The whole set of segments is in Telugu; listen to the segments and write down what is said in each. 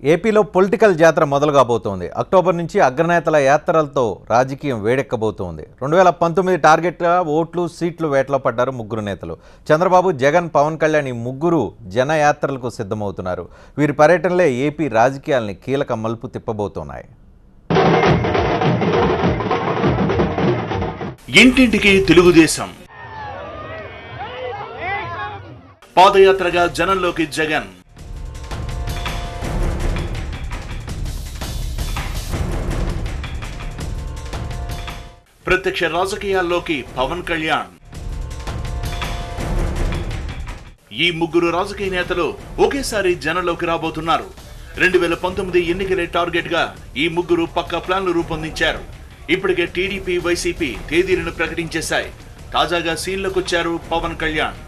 ఏపీలో పొలిటికల్ జాతర మొదలు కాబోతోంది. అక్టోబర్ నుంచి అగ్రనేతల యాత్రలతో రాజకీయం వేడెక్కబోతోంది. 2019 టార్గెట్గా ఓట్లు సీట్లు వేటలో పడ్డారు ముగ్గురు నేతలు. చంద్రబాబు, జగన్, పవన్ కళ్యాణ్ ఈ ముగ్గురు జనయాత్రలకు సిద్ధమవుతున్నారు. వీరి పర్యటనలే ఏపీ రాజకీయాల్ని కీలక మలుపు తిప్పబోతున్నాయి. ఇంటింటికి తెలుగుదేశం పాదయాత్రగా జనంలోకి జగన్. ప్రత్యక్ష రాజకీయాల్లోకి పవన్ కళ్యాణ్. ఈ ముగ్గురు రాజకీయ నేతలు ఒకేసారి జనంలోకి రాబోతున్నారు. 2019 ఎన్నికలే టార్గెట్ గా ఈ ముగ్గురు పక్కా ప్లాన్లు రూపొందించారు. ఇప్పటికే టీడీపీ, వైసీపీ తేదీలను ప్రకటించేశాయి. తాజాగా సీన్లోకొచ్చారు పవన్ కళ్యాణ్.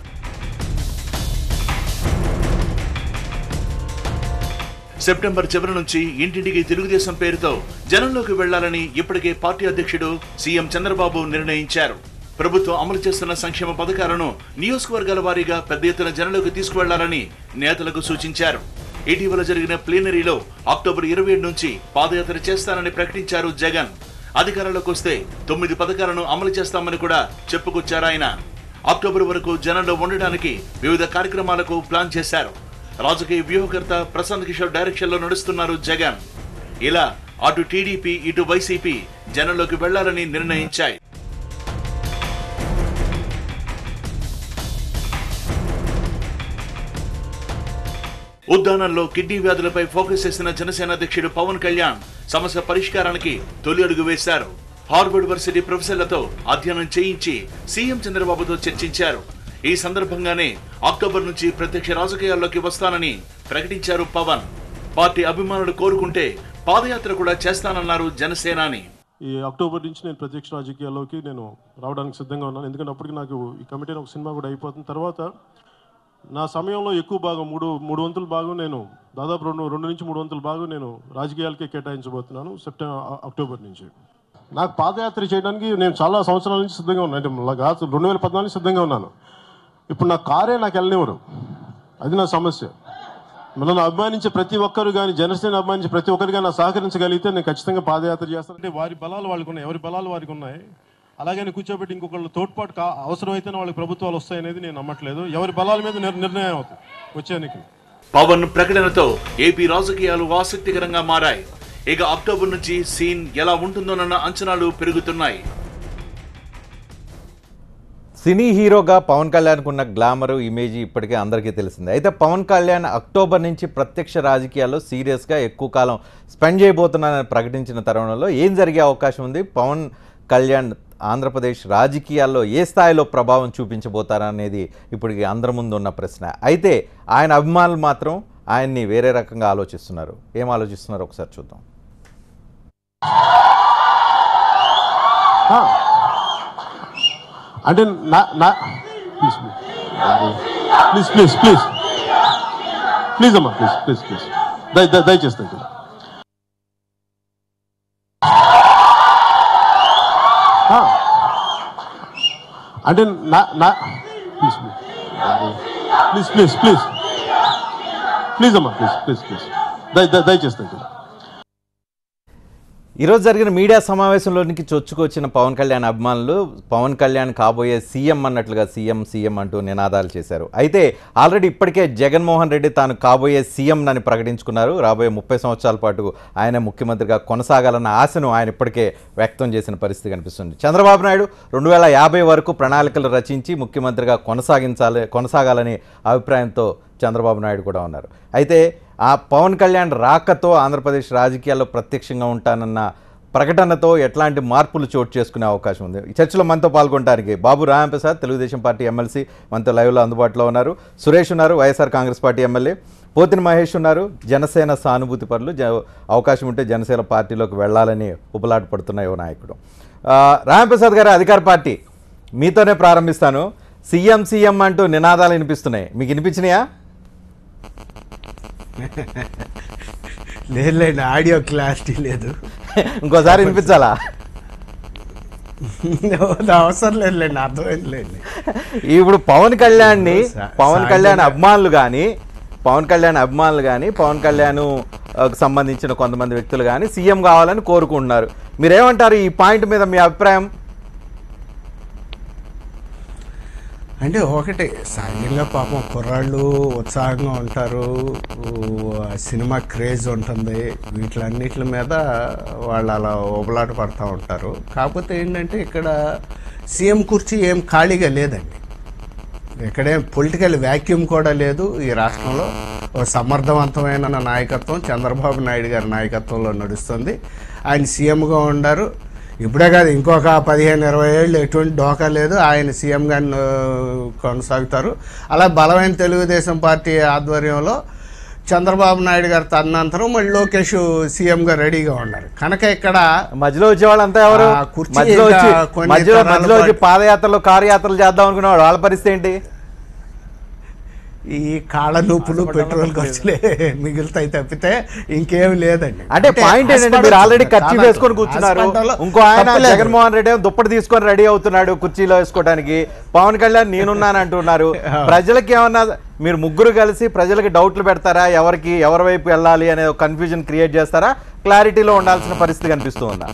సెప్టెంబర్ చివరి నుంచి ఇంటింటికి తెలుగుదేశం పేరుతో జనంలోకి వెళ్లాలని ఇప్పటికే పార్టీ అధ్యక్షుడు సీఎం చంద్రబాబు నిర్ణయించారు. ప్రభుత్వం అమలు చేస్తున్న సంక్షేమ పథకాలను నియోజకవర్గాల వారీగా పెద్ద ఎత్తున జనంలోకి తీసుకువెళ్లాలని నేతలకు సూచించారు. ఇటీవల జరిగిన ప్లీనరీలో అక్టోబర్ 27 నుంచి పాదయాత్ర చేస్తానని ప్రకటించారు జగన్. అధికారంలోకి వస్తే 9 పథకాలను అమలు చేస్తామని కూడా చెప్పుకొచ్చారు ఆయన. అక్టోబర్ వరకు జనంలో ఉండడానికి వివిధ కార్యక్రమాలకు ప్లాన్ చేశారు. రాజకీయ వ్యూహకర్త ప్రశాంత్ కిషోర్ డైరెక్షన్ లో నడుస్తున్నారు జగన్. ఇలా అటు టీడీపీ, ఇటు వైసీపీ జనంలోకి వెళ్లాలని నిర్ణయించాయి. ఉద్దానంలో కిడ్నీ వ్యాధులపై ఫోకస్ చేసిన జనసేన అధ్యక్షుడు పవన్ కళ్యాణ్ సమస్య పరిష్కారానికి తొలి అడుగు వేశారు. హార్వర్డ్ యూనివర్సిటీ ప్రొఫెసర్లతో అధ్యయనం చేయించి సీఎం చంద్రబాబుతో చర్చించారు. ఈ సందర్భంగానే అక్టోబర్ నుంచి ప్రత్యక్ష రాజకీయాల్లోకి వస్తానని ప్రకటించారు పవన్. పార్టీ అభిమానులు కోరుకుంటే పాదయాత్ర కూడా చేస్తానన్నారు జనసేనాని. ఈ అక్టోబర్ నుంచి నేను ప్రత్యక్ష రాజకీయాల్లోకి నేను రావడానికి సిద్ధంగా ఉన్నాను. ఎందుకంటే అప్పటికి నాకు ఈ కమిటీ ఒక సినిమా కూడా అయిపోతుంది. తర్వాత నా సమయంలో ఎక్కువ భాగం మూడు వంతుల భాగం నేను దాదాపు రెండు నుంచి 3 వంతుల భాగం నేను రాజకీయాలకే కేటాయించబోతున్నాను అక్టోబర్ నుంచి. నాకు పాదయాత్ర చేయడానికి నేను చాలా సంవత్సరాల నుంచి సిద్ధంగా ఉన్నాను. అంటే 2014 నుంచి సిద్ధంగా ఉన్నాను. ఇప్పుడు నా కారే నాకు వెళ్ళనివ్వరు. అది నా సమస్య. నన్ను అభిమానించే ప్రతి ఒక్కరు కానీ, జనసేన అభిమానించే ప్రతి ఒక్కరు కానీ నా సహకరించగలిగితే నేను ఖచ్చితంగా పాదయాత్ర చేస్తాను. అంటే వారి బలాలు వాళ్ళకు ఉన్నాయి, ఎవరి బలాలు వారికి ఉన్నాయి. అలాగని కూర్చోబెట్టి ఇంకొకళ్ళు తోడ్పాటు అవసరమైతేనే వాళ్ళకి ప్రభుత్వాలు వస్తాయనేది నేను నమ్మట్లేదు. ఎవరి బలాల మీద నిర్ణయం అవుతుంది వచ్చే ఎన్నికలు. పవన్ ప్రకటనతో ఏపీ రాజకీయాలు ఆసక్తికరంగా మారాయి. ఇక అక్టోబర్ నుంచి సీన్ ఎలా ఉంటుందోనన్న అంచనాలు పెరుగుతున్నాయి. సినీ హీరోగా పవన్ కళ్యాణ్కు ఉన్న గ్లామరు, ఇమేజ్ ఇప్పటికే అందరికీ తెలిసిందే. అయితే పవన్ కళ్యాణ్ అక్టోబర్ నుంచి ప్రత్యక్ష రాజకీయాల్లో సీరియస్గా ఎక్కువ కాలం స్పెండ్ చేయబోతున్నానని ప్రకటించిన తరుణంలో ఏం జరిగే అవకాశం ఉంది? పవన్ కళ్యాణ్ ఆంధ్రప్రదేశ్ రాజకీయాల్లో ఏ స్థాయిలో ప్రభావం చూపించబోతారనేది ఇప్పటికి అందరి ముందు ఉన్న ప్రశ్న. అయితే ఆయన అభిమానులు మాత్రం ఆయన్ని వేరే రకంగా ఆలోచిస్తున్నారు. ఏం ఆలోచిస్తున్నారో ఒకసారి చూద్దాం. అంటే ప్లీజ్ అమ్మా, ప్లీజ్ దయచేసి అంటే ప్లీజ్ అమ్మా, ప్లీజ్ దయచేసి. ఈరోజు జరిగిన మీడియా సమావేశంలోనికి చొచ్చుకొచ్చిన పవన్ కళ్యాణ్ అభిమానులు పవన్ కళ్యాణ్ కాబోయే సీఎం అన్నట్లుగా సీఎం అంటూ నినాదాలు చేశారు. అయితే ఆల్రెడీ ఇప్పటికే జగన్మోహన్ రెడ్డి తాను కాబోయే సీఎం అని ప్రకటించుకున్నారు. రాబోయే 30 సంవత్సరాల పాటు ఆయన ముఖ్యమంత్రిగా కొనసాగాలన్న ఆశను ఆయన ఇప్పటికే వ్యక్తం చేసిన పరిస్థితి కనిపిస్తుంది. చంద్రబాబు నాయుడు 2050 వరకు ప్రణాళికలు రచించి ముఖ్యమంత్రిగా కొనసాగాలని అభిప్రాయంతో చంద్రబాబు నాయుడు కూడా ఉన్నారు. అయితే ఆ పవన్ కళ్యాణ్ రాకతో ఆంధ్రప్రదేశ్ రాజకీయాల్లో ప్రత్యక్షంగా ఉంటానన్న ప్రకటనతో ఎట్లాంటి మార్పులు చోటు చేసుకునే అవకాశం ఉంది? ఈ చర్చలో మనతో పాల్గొనడానికి బాబు రాంప్రసాద్, తెలుగుదేశం పార్టీ ఎమ్మెల్సీ మనతో లైవ్లో అందుబాటులో ఉన్నారు. సురేష్ ఉన్నారు, వైఎస్ఆర్ కాంగ్రెస్ పార్టీ ఎమ్మెల్యే. పోతిన మహేష్ ఉన్నారు, జనసేన సానుభూతి పరులు. అవకాశం ఉంటే జనసేన పార్టీలోకి వెళ్లాలని ఉపలాట పడుతున్న యువ నాయకుడు. రాంప్రసాద్ గారు, అధికార పార్టీ, మీతోనే ప్రారంభిస్తాను. సీఎం అంటూ నినాదాలు వినిపిస్తున్నాయి, మీకు వినిపించినాయా? లేదు, ఆడియో క్లారిటీ లేదు. ఇంకోసారి వినిపించాలా? అవసరం లేదులేండి, అర్థమైందిలేండి. ఇప్పుడు పవన్ కళ్యాణ్ అభిమానులు కానీ పవన్ కళ్యాణ్ అభిమానులు కానీ పవన్ కళ్యాణ్ సంబంధించిన కొంతమంది వ్యక్తులు కానీ సీఎం కావాలని కోరుకుంటున్నారు. మీరేమంటారు ఈ పాయింట్ మీద మీ అభిప్రాయం? అంటే ఒకటి సహజంగా పాపం కుర్రాళ్ళు ఉత్సాహంగా ఉంటారు, సినిమా క్రేజ్ ఉంటుంది, వీటిలన్నిటి మీద వాళ్ళు అలా ఓబలాట పడుతూ ఉంటారు. కాకపోతే ఏంటంటే ఇక్కడ సీఎం కుర్చీ ఏం ఖాళీగా లేదండి, ఇక్కడేం పొలిటికల్ వ్యాక్యూమ్ కూడా లేదు. ఈ రాష్ట్రంలో ఒక సమర్థవంతమైన నాయకత్వం చంద్రబాబు నాయుడు గారి నాయకత్వంలో నడుస్తుంది. ఆయన సీఎంగా ఉన్నారు. ఇప్పుడే కాదు, ఇంకొక 15-20 ఏళ్ళు ఎటువంటి డోకా లేదు, ఆయన సీఎంగా కొనసాగుతారు. అలా బలమైన తెలుగుదేశం పార్టీ ఆధ్వర్యంలో చంద్రబాబు నాయుడు గారు తదనంతరం మళ్ళీ లోకేష్ సీఎంగా రెడీగా ఉన్నారు. కనుక ఇక్కడ మధ్యలో వచ్చేవాళ్ళంతా ఎవరు? మధ్యలో వచ్చి పాదయాత్రలు కార్యాత్రలు చేద్దాం అనుకునేవాడు, వాళ్ళ పరిస్థితి ఏంటి? ఈ కాళ్ళ నొప్పులు పెట్రోల్ ఖర్చులే మిగులుతాయి తప్పితే ఇంకేమి లేదండి. అంటే పాయింట్ ఏంటంటే మీరు ఆల్రెడీ ఖర్చు వేసుకొని కూర్చున్నారు. ఇంకో ఆయన జగన్మోహన్ రెడ్డి దుప్పటి తీసుకొని రెడీ అవుతున్నాడు కుర్చీలో వేసుకోవడానికి. పవన్ కళ్యాణ్ నేనున్నాను అంటున్నారు. ప్రజలకి ఏమన్నా మీరు ముగ్గురు కలిసి ప్రజలకి డౌట్లు పెడతారా? ఎవరి వైపు వెళ్ళాలి అనే కన్ఫ్యూజన్ క్రియేట్ చేస్తారా? క్లారిటీలో ఉండాల్సిన పరిస్థితి కనిపిస్తూ ఉందా?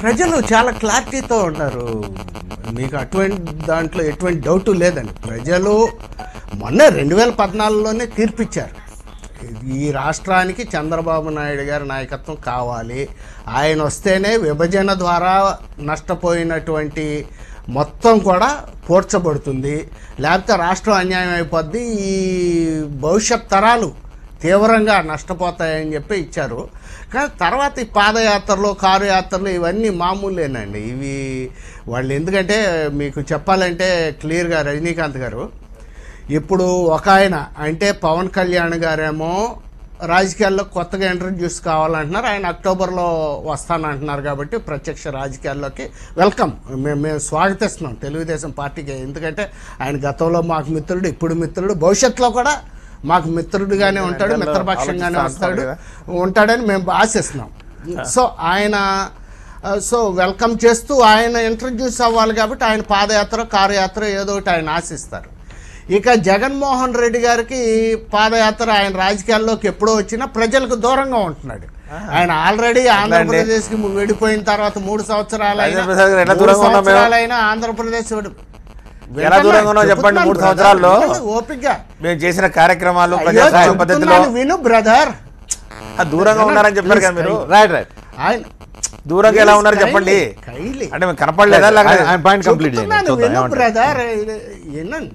ప్రజలు చాలా క్లారిటీతో ఉన్నారు, మీకు అటువంటి దాంట్లో ఎటువంటి డౌట్ లేదండి. ప్రజలు మొన్న 2014లోనే తీర్పిచ్చారు, ఈ రాష్ట్రానికి చంద్రబాబు నాయుడు గారి నాయకత్వం కావాలి, ఆయన వస్తేనే విభజన ద్వారా నష్టపోయినటువంటి మొత్తం కూడా పూడ్చబడుతుంది, లేకపోతే రాష్ట్రం అన్యాయం అయిపోద్ది, ఈ భవిష్యత్ తరాలు తీవ్రంగా నష్టపోతాయని చెప్పి ఇచ్చారు. కానీ తర్వాత ఈ పాదయాత్రలు కారు యాత్రలు ఇవన్నీ మామూలేనండి. ఇవి వాళ్ళు ఎందుకంటే మీకు చెప్పాలంటే క్లియర్గా రజనీకాంత్ గారు ఇప్పుడు ఒక ఆయన అంటే పవన్ కళ్యాణ్ గారేమో రాజకీయాల్లో కొత్తగా ఇంట్రడ్యూస్ కావాలంటున్నారు, ఆయన అక్టోబర్లో వస్తానంటున్నారు. కాబట్టి ప్రత్యక్ష రాజకీయాల్లోకి వెల్కమ్ మేము స్వాగతిస్తున్నాం తెలుగుదేశం పార్టీకి. ఎందుకంటే ఆయన గతంలో మాకు మిత్రుడు, ఇప్పుడు మిత్రుడు, భవిష్యత్తులో కూడా మాకు మిత్రుడిగానే ఉంటాడు, మిత్రపక్షంగానే ఉంటాడని మేము ఆశిస్తున్నాం. సో ఆయన వెల్కమ్ చేస్తూ ఆయన ఇంట్రడ్యూస్ అవ్వాలి కాబట్టి ఆయన పాదయాత్ర కారుయాత్ర ఏదో ఒకటి ఆయన ఆశిస్తారు. ఇక జగన్మోహన్ రెడ్డి గారికి పాదయాత్ర ఆయన రాజకీయాల్లోకి ఎప్పుడో వచ్చినా ప్రజలకు దూరంగా ఉంటున్నాడు. ఆయన ఆల్రెడీ ఆంధ్రప్రదేశ్కి వెళ్ళిపోయిన తర్వాత 3 సంవత్సరాలైనా ఆంధ్రప్రదేశ్ ఎలా దూరంగా ఉన్నావు చెప్పండి. 3 సంవత్సరాల్లో ఓపిక మేము చేసిన కార్యక్రమాలు విను బ్రదర్, దూరంగా ఉన్నారని చెప్పారు కదా మీరు. రైట్ ఆయన దూరంగా ఎలా ఉన్నారు చెప్పండి. అంటే మేము కనపడలేదా? బ్రదర్ ఏనండి,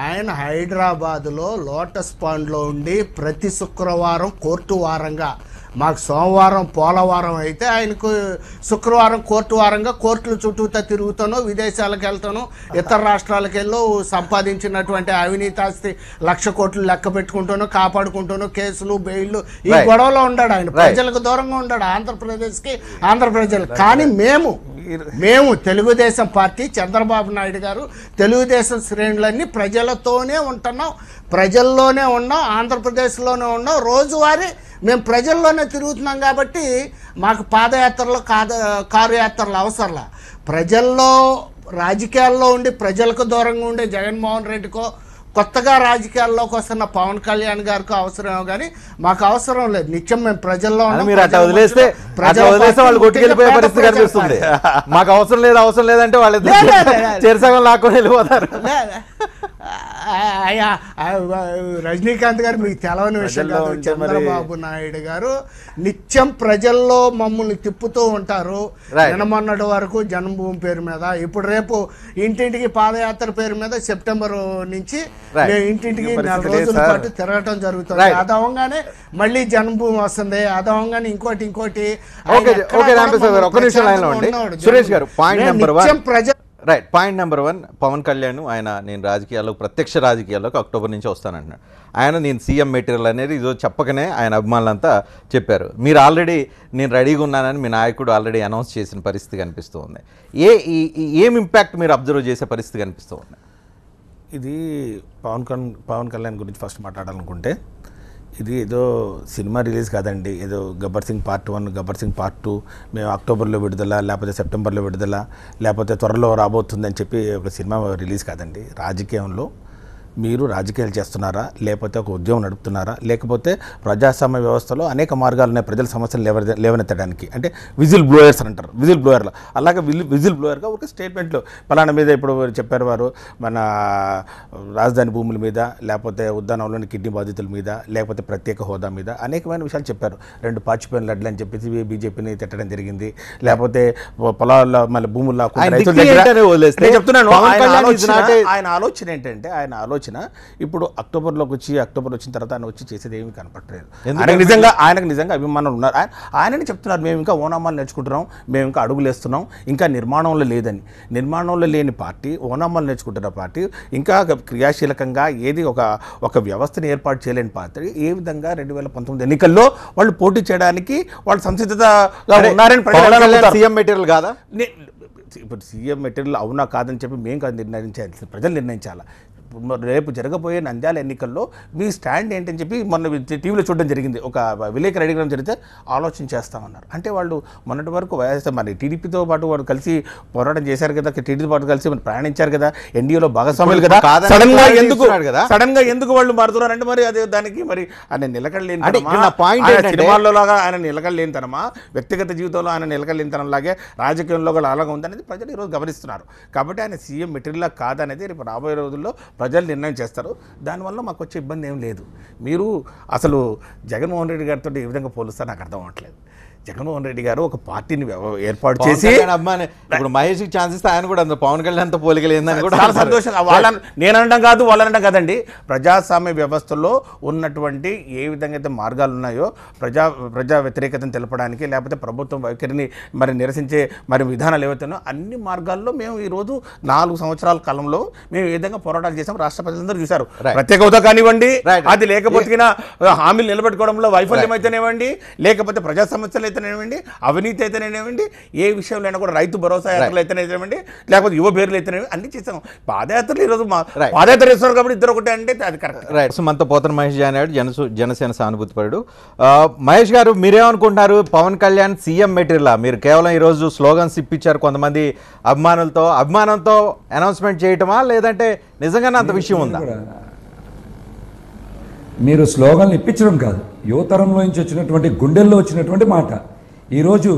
ఆయన హైదరాబాద్లో లోటస్ పాండ్లో ఉండి ప్రతి శుక్రవారం కోర్టు వారంగా, మాకు సోమవారం పోలవారం అయితే ఆయనకు శుక్రవారం కోర్టు వారంగా కోర్టుల చుట్టూతా తిరుగుతానో, విదేశాలకు వెళ్తానో, ఇతర రాష్ట్రాలకు వెళ్ళో సంపాదించినటువంటి అవినీతి ఆస్తి 1,00,000 కోట్లు లెక్క పెట్టుకుంటానో, కాపాడుకుంటానో, కేసులు బెయిళ్ళు ఈ గొడవలో ఉన్నాడు. ఆయన ప్రజలకు దూరంగా ఉన్నాడు, ఆంధ్రప్రదేశ్కి, ఆంధ్ర ప్రజలు. కానీ మేము తెలుగుదేశం పార్టీ, చంద్రబాబు నాయుడు గారు, తెలుగుదేశం శ్రేణులన్నీ ప్రజలతోనే ఉంటున్నాం, ప్రజల్లోనే ఉన్నాం, ఆంధ్రప్రదేశ్లోనే ఉన్నాం, రోజువారీ మేము ప్రజల్లోనే తిరుగుతున్నాం. కాబట్టి మాకు పాదయాత్రలు కారు యాత్రలు అవసరంలా. ప్రజల్లో రాజకీయాల్లో ఉండి ప్రజలకు దూరంగా ఉండే జగన్మోహన్ రెడ్డికో, కొత్తగా రాజకీయాల్లోకి వస్తున్న పవన్ కళ్యాణ్ గారికి అవసరమేమో కానీ మాకు అవసరం లేదు. నిత్యం మేము ప్రజల్లో మీరు అట్లా వదిలేస్తే వాళ్ళు కొట్టుకెళ్ళిపోయే పరిస్థితి కనిపిస్తుంది. మాకు అవసరం లేదంటే వాళ్ళు చెరసగం లాక్కొని వెళ్ళిపోతారు. రజనీకాంత్ గారు మీకు తెలవని విషయం కాదు, చంద్రబాబు నాయుడు గారు నిత్యం ప్రజల్లో మమ్మల్ని తిప్పుతూ ఉంటారు. నిన్నమొన్నటి వరకు జన్మభూమి పేరు మీద, ఇప్పుడు రేపు ఇంటింటికి పాదయాత్ర పేరు మీద సెప్టెంబర్ నుంచి ఇంటింటికి 4 రోజుల పాటు తిరగటం జరుగుతుంది. అదవంగానే మళ్ళీ జన్మభూమి వస్తుంది, అదవంగానే ఇంకోటి సురేష్ గారు పాయింట్ నెంబర్ 1 పవన్ కళ్యాణ్ నేను రాజకీయాల్లోకి ప్రత్యక్ష రాజకీయాల్లోకి అక్టోబర్ నుంచి వస్తానంటున్నాడు. నేను సీఎం మెటీరియల్ అనేది ఇదో చెప్పకనే ఆయన అభిమానులంతా చెప్పారు. మీరు ఆల్రెడీ నేను రెడీగా ఉన్నానని మీ నాయకుడు ఆల్రెడీ అనౌన్స్ చేసిన పరిస్థితి కనిపిస్తూ ఉంది. ఏం ఇంపాక్ట్ మీరు అబ్జర్వ్ చేసే పరిస్థితి కనిపిస్తూ ఉంది? ఇది పవన్ కళ్యాణ్ గురించి ఫస్ట్ మాట్లాడాలనుకుంటే, ఇది ఏదో సినిమా రిలీజ్ కాదండి, ఏదో గబ్బర్ సింగ్ పార్ట్ 1, గబ్బర్ సింగ్ పార్ట్ 2 మేము అక్టోబర్లో విడుదల, లేకపోతే సెప్టెంబర్లో విడుదల, లేకపోతే త్వరలో రాబోతుందని చెప్పి ఒక సినిమా రిలీజ్ కాదండి. రాజకీయంలో మీరు రాజకీయాలు చేస్తున్నారా, లేకపోతే ఒక ఉద్యమం నడుపుతున్నారా, లేకపోతే ప్రజాస్వామ్య వ్యవస్థలో అనేక మార్గాలు ఉన్నాయి ప్రజల సమస్యలు లేవనెత్తడానికి. అంటే విజిల్ బ్లోయర్స్ అని అంటారు, విజిల్ బ్లోయర్లు. అలాగే విజిల్ బ్లోయర్గా ఒక స్టేట్మెంట్లు పలానా మీద ఇప్పుడు చెప్పారు వారు, మన రాజధాని భూముల మీద, లేకపోతే ఉద్యానంలోని కిడ్నీ బాధితుల మీద, లేకపోతే ప్రత్యేక హోదా మీద అనేకమైన విషయాలు చెప్పారు. 2 పాచిపోయిన లడ్లు అని చెప్పేసి బీజేపీని తిట్టడం జరిగింది. లేకపోతే పొలాల్లో మళ్ళీ భూముల్లో చెప్తున్నాను. ఆయన ఆలోచన ఏంటంటే, ఆయన ఆలోచన ఇప్పుడు అక్టోబర్ వచ్చిన తర్వాత ఆయన వచ్చి చేసేది ఏమీ కనపడలేదు. ఆయనకు నిజంగా అభిమానులు ఉన్నారు. ఆయనని చెప్తున్నారు, మేము ఇంకా ఓనామాలు నేర్చుకుంటున్నాం, మేము ఇంకా అడుగులు వేస్తున్నాం, ఇంకా నిర్మాణంలో లేదని. నిర్మాణంలో లేని పార్టీ, ఓనామాలు నేర్చుకుంటున్న పార్టీ, ఇంకా క్రియాశీలకంగా ఏది ఒక వ్యవస్థను ఏర్పాటు చేయలేని పార్టీ ఏ విధంగా 2019 ఎన్నికల్లో వాళ్ళు పోటీ చేయడానికి వాళ్ళు సంసిద్ధంగా ఉన్నారని సీఎం మెటీరియల్ కాదా? ఇప్పుడు సీఎం మెటీరియల్ అవునా కాదని చెప్పి మేము కాదు నిర్ణయించాలి, ప్రజలు నిర్ణయించాలి. రేపు జరగబోయే నంద్యాల ఎన్నికల్లో మీ స్టాండ్ ఏంటని చెప్పి మొన్న టీవీలో చూడడం జరిగింది. ఒక విలేకరు అడిగడం జరిగితే ఆలోచన చేస్తామన్నారు. అంటే వాళ్ళు మొన్నటి వరకు మరి టీడీపీతో పాటు వాడు కలిసి పోరాటం చేశారు కదా, టీడీపీతో పాటు కలిసి మరి ప్రయాణించారు కదా, ఎన్డీఏలో భాగస్వాములు కదా. సడన్ గా ఎందుకు వాళ్ళు మారుతున్నారంటే మరి అదే దానికి మరి ఆయన నిలకడలేని సినిమాల్లో లాగా ఆయన నిలకడలేని తనమా, వ్యక్తిగత జీవితంలో ఆయన నిలకడలేని తనం లాగే రాజకీయంలో కూడా అలాగా ఉందనేది ప్రజలు ఈరోజు గమనిస్తున్నారు. కాబట్టి ఆయన సీఎం మెటీరియల్ కాదనేది రేపు రాబోయే రోజుల్లో ప్రజలు నిర్ణయం చేస్తారు. దానివల్ల మాకు వచ్చే ఇబ్బంది ఏం లేదు. మీరు అసలు జగన్మోహన్ రెడ్డి గారితో ఏ విధంగా పోలుస్తారు నాకు అర్థం అవ్వట్లేదు. జగన్మోహన్ రెడ్డి గారు ఒక పార్టీని ఏర్పాటు చేసి ఇప్పుడు మహేష్ ఛాన్స్ ఇస్తే ఆయన కూడా పవన్ కళ్యాణ్ తో పోలికలేదని కూడా చాలా సంతోషం. నేను అనడం కాదు, వాళ్ళు అనడం కాదండి. ప్రజాస్వామ్య వ్యవస్థలో ఉన్నటువంటి ఏ విధంగా అయితే మార్గాలు ఉన్నాయో ప్రజా వ్యతిరేకతను తెలపడానికి, లేకపోతే ప్రభుత్వం వైఖరిని మరి నిరసించే మరి విధానాలు ఏవైతున్నాయో అన్ని మార్గాల్లో మేము ఈరోజు 4 సంవత్సరాల కాలంలో మేము ఏ విధంగా పోరాటాలు చేసాం రాష్ట్ర ప్రజలందరూ చూశారు. ప్రత్యేక హోదా కానివ్వండి, అది లేకపోతే హామీలు నిలబెట్టుకోవడంలో వైఫల్యం అయితేనేవ్వండి, లేకపోతే ప్రజా సమస్యలు అయితేనేవ్వండి, అవినీతి అయితేనేవ్వండి, ఏ విషయంలో కూడా రైతు భరోసా యాత్రలు అయితేనేవ్వండి, లేకపోతే యువ పేర్లు అయితేనేవి అన్ని చేసాం. పాదయాత్రలు ఈరోజు పాదయాత్ర చేస్తున్నారు కాబట్టి ఇద్దరు ఒకటే అంటే అది కరెక్ట్. రైట్. సో మనతో పోతన మహేష్ జాయిన్ అయ్యాడు, జనసేన సానుభూతిపరుడు. మహేష్ గారు, మీరేమనుకుంటున్నారు? పవన్ కళ్యాణ్ సీఎం మెటీరియల్ మీరు కేవలం ఈరోజు స్లోగన్స్ ఇప్పించారు కొంతమంది అభిమానంతో అనౌన్స్మెంట్ చేయటమా, లేదంటే నిజంగానే అంత విషయం ఉందా? మీరు స్లోగన్లు ఇప్పించడం కాదు, యువతరంలో నుంచి వచ్చినటువంటి గుండెల్లో వచ్చినటువంటి మాట. ఈరోజు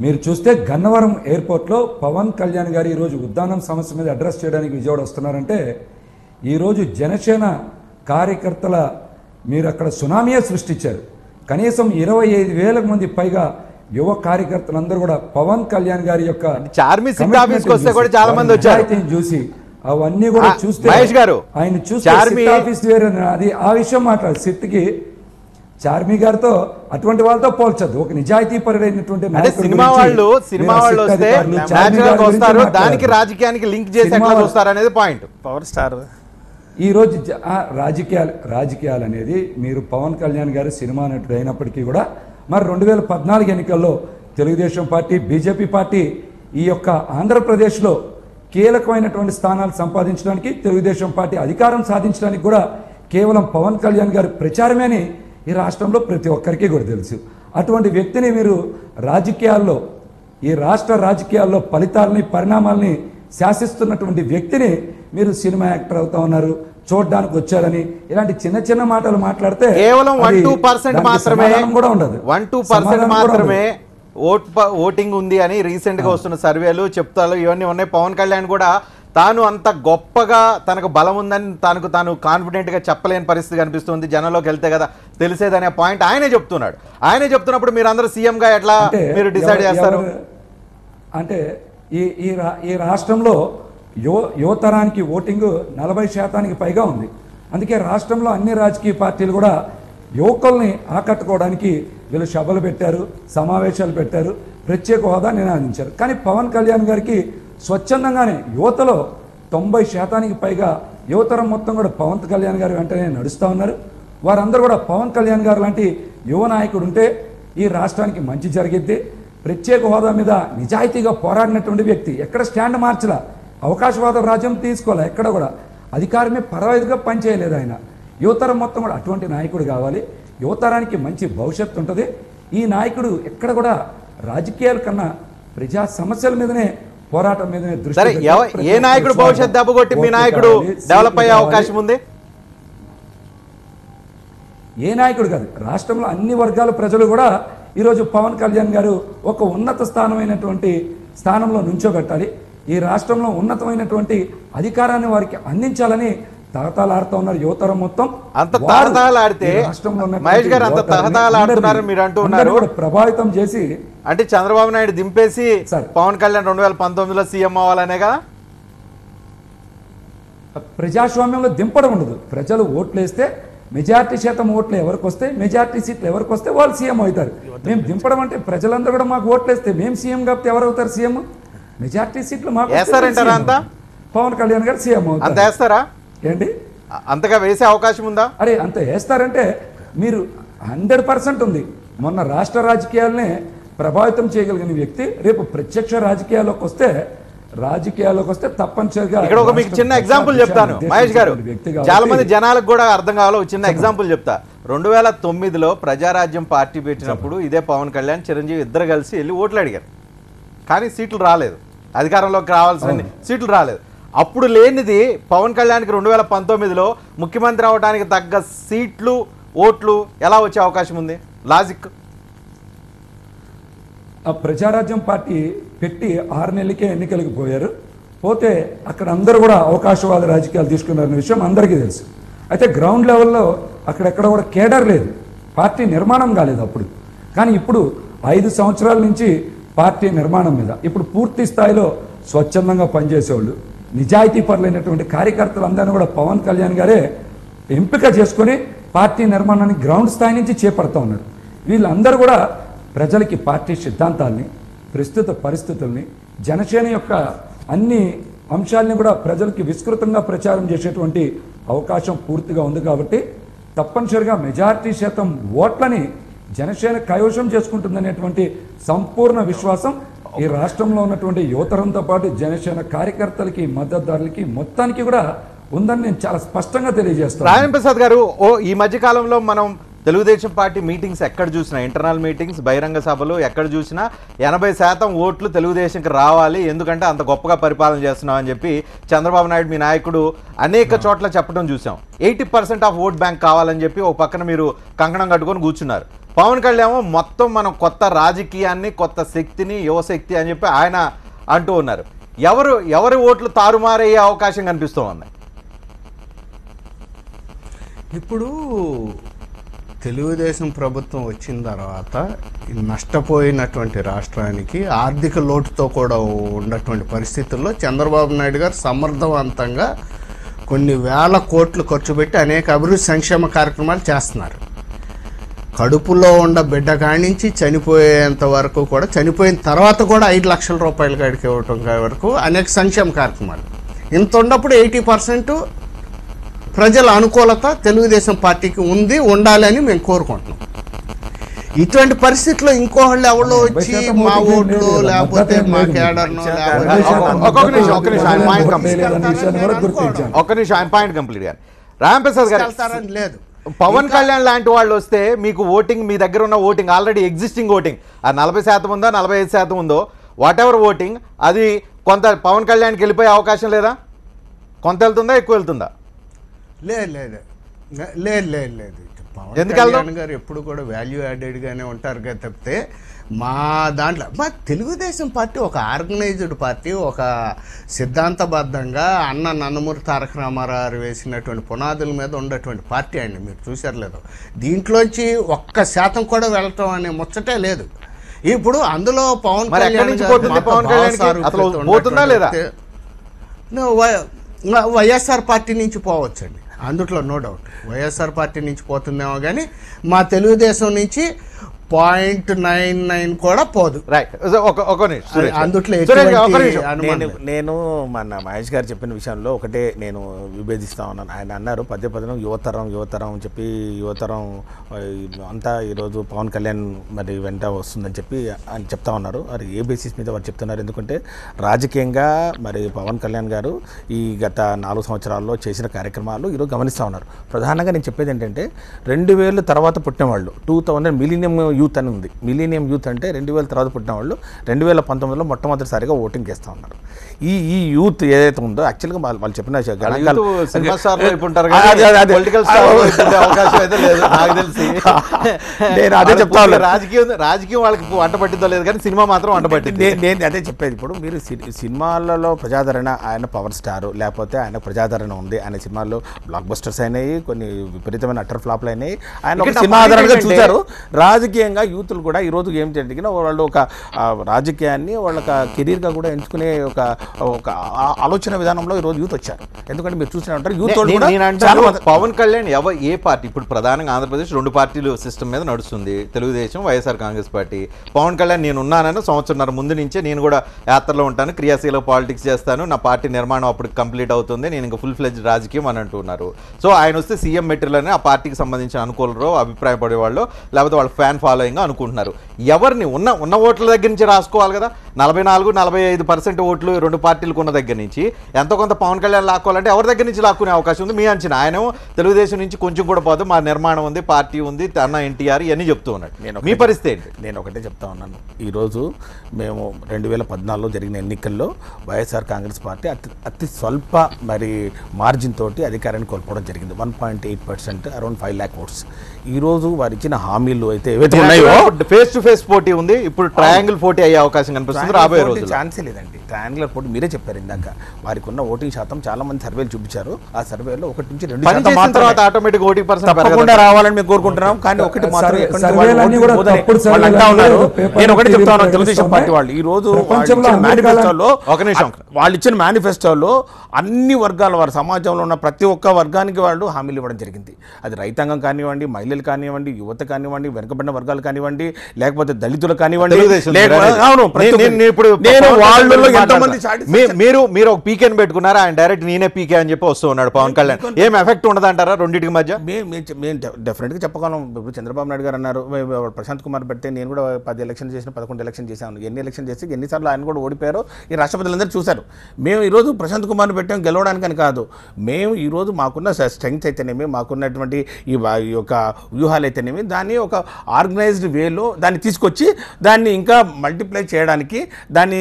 మీరు చూస్తే గన్నవరం ఎయిర్పోర్ట్లో పవన్ కళ్యాణ్ గారు ఈరోజు ఉద్దానం సమస్య మీద అడ్రస్ చేయడానికి విజయవాడ వస్తున్నారంటే, ఈరోజు జనసేన కార్యకర్తల మీరు అక్కడ సునామీయే సృష్టించారు. కనీసం 25,000 మంది పైగా యువ కార్యకర్తలందరూ కూడా పవన్ కళ్యాణ్ గారి యొక్క చూసి అవన్నీ కూడా చూస్తే మహేష్ గారు ఆయన చూస్తే ఆఫీస్ అది ఆ విషయం మాట్లాడు. సిట్కి చార్మి గారితో అటువంటి వాళ్ళతో పోల్చదు. ఒక నిజాయితీ పరుడైనటువంటి సినిమా వాళ్ళు వస్తే వస్తారు, దానికి రాజకీయానికి లింక్ చేసి ఎట్లా చూస్తారు అనేది పాయింట్. పవర్ స్టార్ ఈ రోజు రాజకీయాలు అనేది మీరు పవన్ కళ్యాణ్ గారు సినిమా నటుడు అయినప్పటికీ కూడా మరి 2014 ఎన్నికల్లో తెలుగుదేశం పార్టీ, బీజేపీ పార్టీ ఈ యొక్క ఆంధ్రప్రదేశ్లో కీలకమైనటువంటి స్థానాలు సంపాదించడానికి, తెలుగుదేశం పార్టీ అధికారం సాధించడానికి కూడా కేవలం పవన్ కళ్యాణ్ గారి ప్రచారమేని ఈ రాష్ట్రంలో ప్రతి ఒక్కరికి కూడా తెలుసు. అటువంటి వ్యక్తిని మీరు రాజకీయాల్లో, ఈ రాష్ట్ర రాజకీయాల్లో ఫలితాలని, పరిణామాలని శాసిస్తున్నటువంటి వ్యక్తిని మీరు సినిమా యాక్టర్ అవుతా ఉన్నారు, చూడడానికి వచ్చారని ఇలాంటి చిన్న చిన్న మాటలు మాట్లాడితే కేవలం 1-2% మాత్రమే కూడా ఉండదు. 1-2% మాత్రమే ఓటింగ్ ఉంది అని రీసెంట్ గా వస్తున్న సర్వేలు చెప్తారు. ఇవన్నీ ఉన్నాయి. పవన్ కళ్యాణ్ కూడా తాను అంత గొప్పగా తనకు బలం ఉందని తాను కాన్ఫిడెంట్ గా చెప్పలేని పరిస్థితి కనిపిస్తుంది. జనంలోకి వెళ్తే కదా తెలిసేదనే పాయింట్ ఆయనే చెప్తున్నాడు. ఆయనే చెప్తున్నప్పుడు మీరు అందరూ సీఎం గా ఎట్లా మీరు డిసైడ్ చేస్తారు? అంటే ఈ రాష్ట్రంలో యువతరానికి ఓటింగ్ 40% పైగా ఉంది. అందుకే రాష్ట్రంలో అన్ని రాజకీయ పార్టీలు కూడా యువకుల్ని ఆకట్టుకోవడానికి వీళ్ళు సభలు పెట్టారు, సమావేశాలు పెట్టారు, ప్రత్యేక హోదా నినాదించారు. కానీ పవన్ కళ్యాణ్ గారికి స్వచ్ఛందంగానే యువతలో 90% పైగా యువతరం మొత్తం కూడా పవన్ కళ్యాణ్ గారి వెంటనే నడుస్తూ ఉన్నారు. వారందరూ కూడా పవన్ కళ్యాణ్ గారు లాంటి యువ నాయకుడు ఉంటే ఈ రాష్ట్రానికి మంచి జరిగిద్ది. ప్రత్యేక హోదా మీద నిజాయితీగా పోరాడినటువంటి వ్యక్తి, ఎక్కడ స్టాండ్ మార్చలా, అవకాశవాద రాజ్యం తీసుకోలే, ఎక్కడ కూడా అధికారమే పరవైదుగా పనిచేయలేదు ఆయన. యువతరం మొత్తం కూడా అటువంటి నాయకుడు కావాలి. యువతరానికి మంచి భవిష్యత్తు ఉంటుంది. ఈ నాయకుడు ఎక్కడ కూడా రాజకీయాల కన్నా ప్రజా సమస్యల మీదనే, పోరాటం మీదనే దృష్టి. ఏ నాయకుడు భవిష్యత్తు దెబ్బకొట్టి మీ నాయకుడు డెవలప్ అయ్యే అవకాశం ఉంది? ఏ నాయకుడు కాదు, రాష్ట్రంలో అన్ని వర్గాల ప్రజలు కూడా ఈరోజు పవన్ కళ్యాణ్ గారు ఒక ఉన్నత స్థానంలో నుంచోబెట్టాలి, ఈ రాష్ట్రంలో ఉన్నతమైనటువంటి అధికారాన్ని వారికి అందించాలని తహతాలాడుతూ ఉన్నారు యువతరం మొత్తం. అంత తహతాలాడితే మహేష్ గారు అంత తహతాలాడుతున్నారని మీరు అంటూ ఉన్నారు, ప్రభావితం చేసి అంటే చంద్రబాబు నాయుడు దింపేసి పవన్ కళ్యాణ్ 2019లో సీఎం అవ్వాలనే కదా. ప్రజాస్వామ్యంలో దింపడం ఉండదు, ప్రజలు ఓట్లు వేస్తే మెజార్టీ శాతం ఓట్లు ఎవరికి వస్తే, మెజార్టీ సీట్లు ఎవరికి వస్తే వాళ్ళు సీఎం అవుతారు. మేము దింపడం అంటే ప్రజలందరూ కూడా మాకు ఓట్లు వేస్తే మేము సీఎం కాబట్టి ఎవరు అవుతారు సీఎం? మెజార్టీ సీట్లు మాకు వేస్తారంటారా? అంతా పవన్ కళ్యాణ్ గారు సీఎం అవుతారు. అంత వేస్తారా? ఏంటి అంతగా వేసే అవకాశం ఉందా? అరే అంత వేస్తారంటే మీరు 100% ఉంది. మొన్న రాష్ట్ర రాజకీయాలనే ప్రభావితం చేయగలిగిన వ్యక్తి రేపు ప్రత్యక్ష రాజకీయాల్లోకి వస్తే తప్పనిసరిగా. ఇక్కడ ఒక మీకు చిన్న ఎగ్జాంపుల్ చెప్తాను మహేష్ గారు, చాలా మంది జనాలకు కూడా అర్థం కావాలో చిన్న ఎగ్జాంపుల్ చెప్తా. 2009లో ప్రజారాజ్యం పార్టీ పెట్టినప్పుడు ఇదే పవన్ కళ్యాణ్ చిరంజీవి ఇద్దరు కలిసి వెళ్ళి ఓట్లు అడిగారు, కానీ సీట్లు రాలేదు, అధికారంలోకి రావాల్సిన సీట్లు రాలేదు. అప్పుడు లేనిది పవన్ కళ్యాణ్కి 2019లో ముఖ్యమంత్రి అవడానికి తగ్గ సీట్లు ఓట్లు ఎలా వచ్చే అవకాశం ఉంది? లాజిక్. ఆ ప్రజారాజ్యం పార్టీ పెట్టి 6 నెలలకే ఎన్నికలకు పోతే అక్కడ అందరూ కూడా అవకాశవాద రాజకీయాలు తీసుకున్నారనే విషయం అందరికీ తెలుసు. అయితే గ్రౌండ్ లెవెల్లో అక్కడెక్కడ కూడా కేడర్ లేదు, పార్టీ నిర్మాణం కాలేదు అప్పుడు. కానీ ఇప్పుడు 5 సంవత్సరాల నుంచి పార్టీ నిర్మాణం మీద ఇప్పుడు పూర్తి స్థాయిలో స్వచ్ఛందంగా పనిచేసేవాళ్ళు, నిజాయితీ పరులైనటువంటి కార్యకర్తలు అందరినీ కూడా పవన్ కళ్యాణ్ గారే ఎంపిక చేసుకొని పార్టీ నిర్మాణాన్ని గ్రౌండ్ స్థాయి నుంచి చేపడుతూ ఉన్నారు. వీళ్ళందరూ కూడా ప్రజలకి పార్టీ సిద్ధాంతాల్ని, ప్రస్తుత పరిస్థితుల్ని, జనసేన యొక్క అన్ని అంశాలని కూడా ప్రజలకి విస్తృతంగా ప్రచారం చేసేటువంటి అవకాశం పూర్తిగా ఉంది. కాబట్టి తప్పనిసరిగా మెజారిటీ శాతం ఓట్లని జనసేన కైవశం చేసుకుంటుందనేటువంటి సంపూర్ణ విశ్వాసం ఈ రాష్ట్రంలో ఉన్నటువంటి యువతరంతో పాటు జనసేన కార్యకర్తలకి, మద్దతుదారులకి మొత్తానికి కూడా ఉందని నేను చాలా స్పష్టంగా తెలియజేస్తాను. రాజేంద్ర ప్రసాద్ గారు, ఈ మధ్య కాలంలో మనం తెలుగుదేశం పార్టీ మీటింగ్స్ ఎక్కడ చూసినా, ఇంటర్నల్ మీటింగ్స్, బహిరంగ సభలు ఎక్కడ చూసినా 80% ఓట్లు తెలుగుదేశంకి రావాలి, ఎందుకంటే అంత గొప్పగా పరిపాలన చేస్తున్నాం అని చెప్పి చంద్రబాబు నాయుడు మీ నాయకుడు అనేక చోట్ల చెప్పడం చూసాం. 80% ఆఫ్ ఓట్ బ్యాంక్ కావాలని చెప్పి ఒక పక్కన మీరు కంకణం కట్టుకొని కూర్చున్నారు. పవన్ కళ్యాణ్ మొత్తం మనం కొత్త రాజకీయాన్ని, కొత్త శక్తిని, యువశక్తి అని చెప్పి ఆయన అంటూ ఉన్నారు. ఎవరి ఓట్లు తారుమారయ్యే అవకాశం కనిపిస్తూ ఉంది? ఇప్పుడు తెలుగుదేశం ప్రభుత్వం వచ్చిన తర్వాత నష్టపోయినటువంటి రాష్ట్రానికి ఆర్థిక లోటుతో కూడా ఉన్నటువంటి పరిస్థితుల్లో చంద్రబాబు నాయుడు గారు సమర్థవంతంగా కొన్ని వేల కోట్లు ఖర్చు పెట్టి అనేక అభివృద్ధి సంక్షేమ కార్యక్రమాలు చేస్తున్నారు. కడుపులో ఉన్న బిడ్డ కానించి చనిపోయేంత వరకు కూడా, చనిపోయిన తర్వాత కూడా 5 లక్షల రూపాయలు కాడికి ఇవ్వటం వరకు అనేక సంక్షేమ కార్యక్రమాలు. ఇంత ఉన్నప్పుడు 80% ప్రజల అనుకూలత తెలుగుదేశం పార్టీకి ఉంది, ఉండాలని మేము కోరుకుంటున్నాం. ఇటువంటి పరిస్థితుల్లో ఇంకోళ్ళు ఎవరో వచ్చి మా ఓట్లు లేకపోతే మా కేడర్ను రాంప్రసాద్ గారు లేదు, పవన్ కళ్యాణ్ లాంటి వాళ్ళు వస్తే మీకు ఓటింగ్, మీ దగ్గర ఉన్న ఓటింగ్ ఆల్రెడీ ఎగ్జిస్టింగ్ ఓటింగ్, ఆ 40% ఉందో 45% ఉందో వాట్ ఎవర్ ఓటింగ్, అది కొంత పవన్ కళ్యాణ్కి వెళ్ళిపోయే అవకాశం లేదా? కొంత వెళ్తుందా, ఎక్కువ వెళ్తుందా? లేదు పవన్ కళ్యాణ్ గారు ఎప్పుడు కూడా వాల్యూ యాడెడ్గానే ఉంటారు కదా తప్పితే మా దాంట్లో మా తెలుగుదేశం పార్టీ ఒక ఆర్గనైజ్డ్ పార్టీ, ఒక సిద్ధాంతబద్ధంగా నందమూరి తారక రామారావు వేసినటువంటి పునాదుల మీద ఉన్నటువంటి పార్టీ అండి. మీరు చూసారు లేదు, దీంట్లోంచి 1% కూడా వెళ్ళటం అనే ముచ్చటే లేదు. ఇప్పుడు అందులో పవన్ కళ్యాణ్ వైఎస్ఆర్ పార్టీ నుంచి పోవచ్చండి, అందుట్లో నో డౌట్ వైఎస్ఆర్ పార్టీ నుంచి పోతుందేమో, కానీ మా తెలుగుదేశం నుంచి 0.99 కూడా పోదు. నేను మన మహేష్ గారు చెప్పిన విషయంలో ఒకటే నేను విభేదిస్తా ఉన్నాను. ఆయన అన్నారు పదే యువతరం చెప్పి యువతరం అంతా ఈరోజు పవన్ కళ్యాణ్ మరి వెంట వస్తుందని చెప్పి ఆయన చెప్తా ఉన్నారు. అది ఏ బేసిస్ మీద వారు చెప్తున్నారు? ఎందుకంటే రాజకీయంగా మరి పవన్ కళ్యాణ్ గారు ఈ గత 4 సంవత్సరాల్లో చేసిన కార్యక్రమాలు ఈరోజు గమనిస్తూ ఉన్నారు. ప్రధానంగా నేను చెప్పేది ఏంటంటే 2000 తర్వాత పుట్టిన వాళ్ళు 2000 మిలీనియం యూత్ అని ఉంది. మిలీనియం యూత్ అంటే 2000 తర్వాత పుట్టిన వాళ్ళు 2019లో మొట్టమొదటిసారిగా ఓటింగ్ చేస్తూ ఉన్నారు. ఈ యూత్ ఏదైతే ఉందో యాక్చువల్గా వాళ్ళు చెప్పిన నేను అదే చెప్తా రాజకీయం వాళ్ళకి వంట పట్టిందో లేదు కానీ సినిమా మాత్రం వంట పట్టింది. నేను అదే చెప్పేది. ఇప్పుడు మీరు సినిమాలలో ప్రజాదరణ, ఆయన పవర్ స్టార్, లేకపోతే ఆయన ప్రజాదరణ ఉంది, ఆయన సినిమాల్లో బ్లాక్ బస్టర్స్ అయినాయి, కొన్ని విపరీతమైన అటర్ ఫ్లాప్లు అయినాయి, ఆయన ఒక సినిమా ఆధారంగా చూశారు. రాజకీయంగా యూత్లు కూడా ఈరోజు ఏం జరిగినా వాళ్ళు ఒక రాజకీయాన్ని వాళ్ళ కెరీర్గా కూడా ఎంచుకునే ఒక ఆలోచన విధానంలో ఈరోజు యూత్ వచ్చారు. ఎందుకంటే మీరు చూసిన ఉంటారు యూత్ పవన్ కళ్యాణ్ ఏ పార్టీ ఇప్పుడు ప్రధానంగా ఆంధ్రప్రదేశ్ 2 పార్టీలు సిస్టమ్ మీద నడుస్తుంది, తెలుగుదేశం, వైఎస్ఆర్ కాంగ్రెస్ పార్టీ. పవన్ కళ్యాణ్ నేను ఉన్నానని సంవత్సరంన్నర ముందు నుంచే నేను కూడా యాత్రలో ఉంటాను, క్రియాశీల పాలిటిక్స్ చేస్తాను, నా పార్టీ నిర్మాణం అప్పుడు కంప్లీట్ అవుతుంది, నేను ఇంకా ఫుల్ ఫ్లెడ్జ్ రాజకీయం అని అంటున్నారు. సో ఆయన వస్తే సీఎం మెటీరియల్ అని ఆ పార్టీకి సంబంధించిన అనుకూలరో అభిప్రాయపడేవాళ్ళు లేకపోతే వాళ్ళ ఫ్యాన్ ఫాలోయింగ్ అనుకుంటున్నారు. ఎవరిని ఉన్న ఓట్ల దగ్గర నుంచి రాసుకోవాలి కదా. 44-45% ఓట్లు 2 పార్టీలకు ఉన్న దగ్గర నుంచి ఎంతో కొంత పవన్ కళ్యాణ్ లాక్కోవాలంటే ఎవరి దగ్గర నుంచి లాక్కునే అవకాశం ఉంది? మీ అంచనా. ఆయన తెలుగుదేశం నుంచి కొంచెం కూడా పోదు, మా నిర్మాణం ఉంది, పార్టీ ఉంది, అన్న ఎన్టీఆర్ ఇవన్నీ చెప్తూ ఉన్నాడు. మీ పరిస్థితి ఏంటి? నేను ఒకటే చెప్తా ఉన్నాను. ఈరోజు మేము 2014లో జరిగిన ఎన్నికల్లో వైఎస్ఆర్ కాంగ్రెస్ పార్టీ అతి స్వల్ప మరి మార్జిన్ తోటి అధికారాన్ని కోల్పోవడం జరిగింది. 1.8%, అరౌండ్ 5 lakh votes. ఈరోజు వారు ఇచ్చిన హామీలు అయితే ఏవైతే ఉన్నాయో ఫేస్ టు ఫేస్ పోటీ ఉంది, ఇప్పుడు ట్రయాంగిల్ పోటీ అయ్యే అవకాశం కనిపిస్తుంది రాబోయే రోజుల్లో. ఛాన్సే లేదండి. ట్రయాంగులర్ పోటీ మీరే చెప్పారు ఇందాక. వారికి ఉన్న ఓటింగ్ శాతం చాలా మంది సర్వేలు చూపించారు. ఆ సర్వేలో 1 నుంచి 2% తర్వాత ఆటోమేటిక్ ఓటింగ్ పర్సెంట్ తప్పకుండా రావాలని మేము కోరుకుంటున్నాం. కానీ ఒకటి మాత్రం నేను ఒకటి చెప్తా ఉన్నాను, తెలుగుదేశం పార్టీ వాళ్ళు ఈ రోజు వాళ్ళు ఇచ్చిన మేనిఫెస్టోలో అన్ని వర్గాల వారు, సమాజంలో ఉన్న ప్రతి ఒక్క వర్గానికి వాళ్ళు హామీలు ఇవ్వడం జరిగింది. అది రైతాంగం కానివ్వండి, మహిళలు కానివ్వండి, యువత కానివ్వండి, వెనుకబడిన వర్గాలు కానివ్వండి, లేకపోతే దళితులు కానివ్వండి. మీరు ఒక పీకేని పెట్టుకున్నారు, ఆయన డైరెక్ట్ నేనే పీకే అని చెప్పి వస్తూ ఉన్నాడు పవన్ కళ్యాణ్. ఏం ఎఫెక్ట్ ఉండదంటారా రెండింటికి మధ్య? మేము డెఫినెట్గా చెప్పగలం. ఇప్పుడు చంద్రబాబు నాయుడు గారు అన్నారు, ప్రశాంత్ కుమార్ పెడితే నేను కూడా 10 ఎలక్షన్ చేసిన, 11 ఎలక్షన్ చేశాను. ఎన్ని ఎలక్షన్ చేసి ఎన్నిసార్లు ఆయన కూడా ఓడిపోయారో ఈ రాష్ట్రపతులందరూ చూశారు. మేము ఈరోజు ప్రశాంత్ కుమార్ని పెట్టాం గెలవడానికని కాదు. మేము ఈరోజు మాకున్న స్ట్రెంగ్త్ అయితేనేమి, మాకున్నటువంటి ఈ యొక్క వ్యూహాలు అయితేనేమి, దాన్ని ఒక ఆర్గనైజ్డ్ వేలో దాన్ని తీసుకొచ్చి దాన్ని ఇంకా మల్టిప్లై చేయడానికి, దాన్ని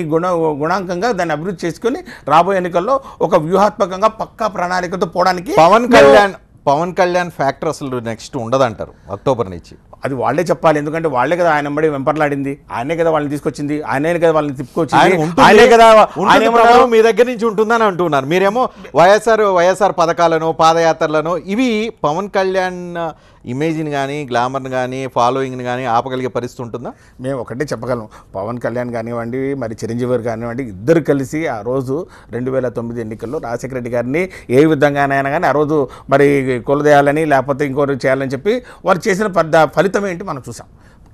గుణాంకంగా దాన్ని అభివృద్ధి చేసుకుని రాబోయే ఎన్నికల్లో ఒక వ్యూహాత్మకంగా పక్కా ప్రణాళికతో పోవడానికి పవన్ కళ్యాణ్ ఫ్యాక్టర్ అసలు నెక్స్ట్ ఉండదంటారు అక్టోబర్ నుంచి. అది వాళ్ళే చెప్పాలి. ఎందుకంటే వాళ్ళే కదా ఆయన బడి వెంపర్లాడింది, ఆయనే కదా వాళ్ళని తీసుకొచ్చింది, ఆయనే కదా వాళ్ళని తిప్పుకొచ్చింది, కదా మీ దగ్గర నుంచి ఉంటుందని అంటున్నారు. మీరేమో వైఎస్ఆర్ పథకాలను, పాదయాత్రలను, ఇవి పవన్ కళ్యాణ్ ఇమేజ్ని కానీ, గ్లామర్ని కానీ, ఫాలోయింగ్ని కానీ ఆపగలిగే పరిస్థితి ఉంటుందా? మేము ఒకటే చెప్పగలం. పవన్ కళ్యాణ్ కానివ్వండి, మరి చిరంజీవి గారు కానివ్వండి, ఇద్దరు కలిసి ఆ రోజు 2009 ఎన్నికల్లో రాజశేఖర రెడ్డి గారిని ఏ విధంగానైనా కానీ ఆ రోజు మరి కొలదేయాలని లేకపోతే ఇంకోటి చేయాలని చెప్పి వారు చేసిన ఫలితం ఏంటి మనం చూసాం.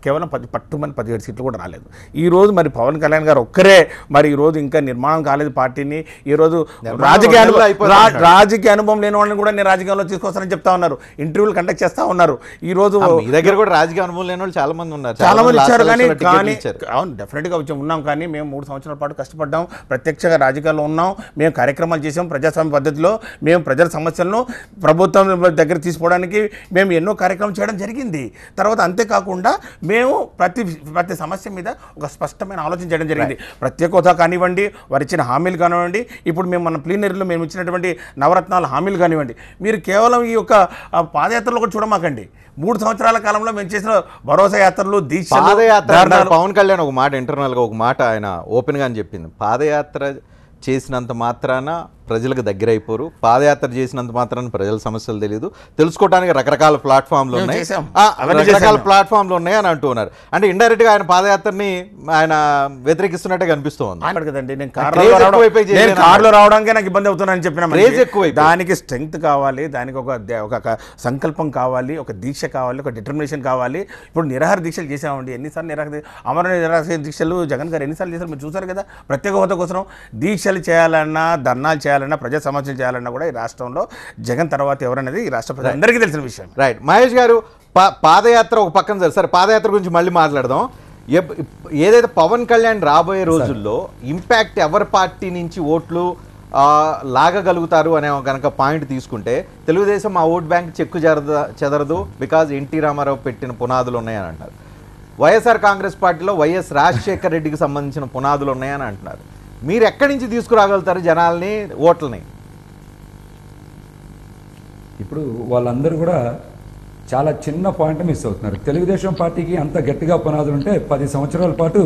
కేవలం 17 సీట్లు కూడా రాలేదు. ఈరోజు మరి పవన్ కళ్యాణ్ గారు ఒక్కరే మరి ఈరోజు ఇంకా నిర్మాణం కాలేదు పార్టీని. ఈరోజు రాజకీయ అనుభవం లేని వాళ్ళని కూడా నేను రాజకీయంలో తీసుకొస్తానని చెప్తా ఉన్నారు. ఇంటర్వ్యూలు కండక్ట్ చేస్తా ఉన్నారు. ఈ రోజు మీ దగ్గర కూడా రాజకీయ అనుభవం లేని వాళ్ళు చాలా మంది ఉన్నారు, చాలా మంది ఇచ్చారు. కానీ అవును, డెఫినెట్గా ఉన్నాం. కానీ మేము 3 సంవత్సరాల పాటు కష్టపడ్డాం, ప్రత్యక్షంగా రాజకీయాల్లో ఉన్నాం, మేము కార్యక్రమాలు చేసాం. ప్రజాస్వామ్య పద్ధతిలో మేము ప్రజల సమస్యలను ప్రభుత్వం దగ్గర తీసుకోవడానికి మేము ఎన్నో కార్యక్రమాలు చేయడం జరిగింది. తర్వాత అంతేకాకుండా మేము ప్రతి సమస్య మీద ఒక స్పష్టమైన ఆలోచన చేయడం జరిగింది. ప్రత్యేక హోదా కానివ్వండి, వారు ఇచ్చిన హామీలు కానివ్వండి, ఇప్పుడు మేము మన ప్లీనరీలో మేము ఇచ్చినటువంటి నవరత్నాల హామీలు కానివ్వండి. మీరు కేవలం ఈ యొక్క పాదయాత్రలో కూడా చూడమాకండి. 3 సంవత్సరాల కాలంలో మేము చేసిన భరోసా యాత్రలు, దీక్ష. పవన్ కళ్యాణ్ ఒక మాట ఇంటర్నల్గా ఒక మాట ఆయన ఓపెన్గా అని చెప్పింది, పాదయాత్ర చేసినంత మాత్రాన ప్రజలకు దగ్గర అయిపోరు, పాదయాత్ర చేసినంత మాత్రాన ప్రజల సమస్యలు తెలియదు, తెలుసుకోవడానికి రకరకాల ప్లాట్ఫామ్లు ఉన్నాయి, రకరకాల ప్లాట్ఫామ్లు ఉన్నాయి అని అంటున్నారు. అంటే ఇండైరెక్ట్ గా ఆయన పాదయాత్రని ఆయన వ్యతిరేకిస్తున్నట్టే కనిపిస్తూ ఉంది కదండి. నేను కార్లో రావడానికి నాకు ఇబ్బంది అవుతున్నానని చెప్పిన దానికి స్ట్రెంగ్త్ కావాలి, దానికి ఒక సంకల్పం కావాలి, ఒక దీక్ష కావాలి, ఒక డిటర్మినేషన్ కావాలి. ఇప్పుడు నిరాహార దీక్షలు చేసామండి, ఎన్నిసార్లు అమర నిరాహార దీక్షలు జగన్ గారు ఎన్నిసార్లు చేశారు మీరు చూసారు కదా. ప్రత్యేక హోదా కోసం దీక్షలు చేయాలన్నా, ధర్నాలు చేయాలన్నా, ప్రజా సమస్యలు చేయాలన్నా కూడా ఈ రాష్ట్రంలో జగన్ తర్వాత ఎవరనేది ఈ రాష్ట్ర ప్రజలందరికీ తెలిసిన విషయం. రైట్. మహేష్ గారు, పాదయాత్ర ఒక పక్కన సరే, పాదయాత్ర గురించి మళ్ళీ మాట్లాడదాం. ఏదైతే పవన్ కళ్యాణ్ రాబోయే రోజుల్లో ఇంపాక్ట్ ఎవరి పార్టీ నుంచి ఓట్లు లాగగలుగుతారు అనే కనుక పాయింట్ తీసుకుంటే, తెలుగుదేశం ఆ ఓట్ బ్యాంక్ చెక్కు చెదరదు, బికాజ్ ఎన్టీ రామారావు పెట్టిన పునాదులు ఉన్నాయని అంటారు. వైఎస్ఆర్ కాంగ్రెస్ పార్టీలో వైఎస్ రాజశేఖర రెడ్డికి సంబంధించిన పునాదులు ఉన్నాయని అంటున్నారు. మీరు ఎక్కడి నుంచి తీసుకురాగలుగుతారు జనాల్ని, ఓట్లని? ఇప్పుడు వాళ్ళందరూ కూడా చాలా చిన్న పాయింట్ మిస్ అవుతున్నారు. తెలుగుదేశం పార్టీకి అంత గట్టిగా పునాదులు ఉంటే 10 సంవత్సరాల పాటు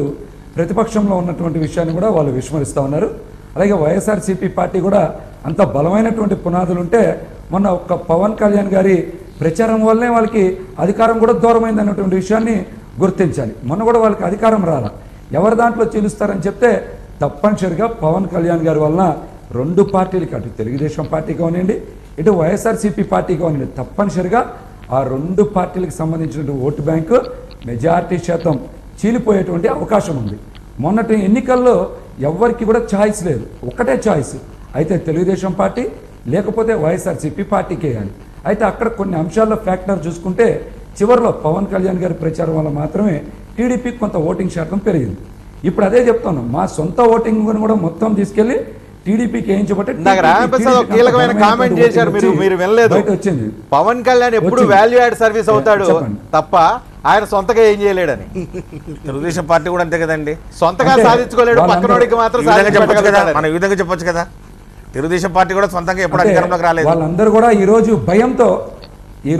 ప్రతిపక్షంలో ఉన్నటువంటి విషయాన్ని కూడా వాళ్ళు విస్మరిస్తూ ఉన్నారు. అలాగే వైఎస్ఆర్సీపీ పార్టీ కూడా అంత బలమైనటువంటి పునాదులు ఉంటే మొన్న ఒక్క పవన్ కళ్యాణ్ గారి ప్రచారం వల్లనే వాళ్ళకి అధికారం కూడా దూరమైంది అన్నటువంటి విషయాన్ని గుర్తించాలి. మొన్న కూడా వాళ్ళకి అధికారం రాలా, ఎవరి దాంట్లో చీలుస్తారని చెప్తే తప్పనిసరిగా పవన్ కళ్యాణ్ గారి వలన 2 పార్టీలకి, అటు తెలుగుదేశం పార్టీ కానివ్వండి, ఇటు వైఎస్ఆర్సీపీ పార్టీ కానివ్వండి, తప్పనిసరిగా ఆ 2 పార్టీలకు సంబంధించిన ఓటు బ్యాంకు మెజారిటీ శాతం చీలిపోయేటువంటి అవకాశం ఉంది. మొన్నటి ఎన్నికల్లో ఎవ్వరికి కూడా ఛాయిస్ లేదు, ఒకటే ఛాయిస్, అయితే తెలుగుదేశం పార్టీ లేకపోతే వైఎస్ఆర్సీపీ పార్టీకి వేయాలి. అయితే అక్కడ కొన్ని అంశాల్లో ఫ్యాక్టర్ చూసుకుంటే చివరిలో పవన్ కళ్యాణ్ గారి ప్రచారం వల్ల మాత్రమే టీడీపీకి కొంత ఓటింగ్ శాతం పెరిగింది. ఇప్పుడు అదే చెప్తున్నాం, మా సొంత ఓటింగ్ కూడా మొత్తం తీసుకెళ్లి టీడీపీకి వేయించబట్టే కీలకమైన కామెంట్ చేశారు, మీరు వినలేదు. వచ్చింది పవన్ కళ్యాణ్ ఎప్పుడు వాల్యూ యాడ్ సర్వీస్ అవుతాడు తప్ప ఆయన సొంతగా ఏం చేయలేడని. తెలుగుదేశం పార్టీ కూడా అంతే కదండి, సొంతగా సాధించుకోలేడు, పక్కనోడికి మాత్రం చెప్పొచ్చు కదా, మనం ఈ విధంగా చెప్పొచ్చు కదా. తెలుగుదేశం పార్టీ కూడా సొంతంగా ఎప్పుడు అధికారంలోకి రాలేదు. వాళ్ళందరూ కూడా ఈ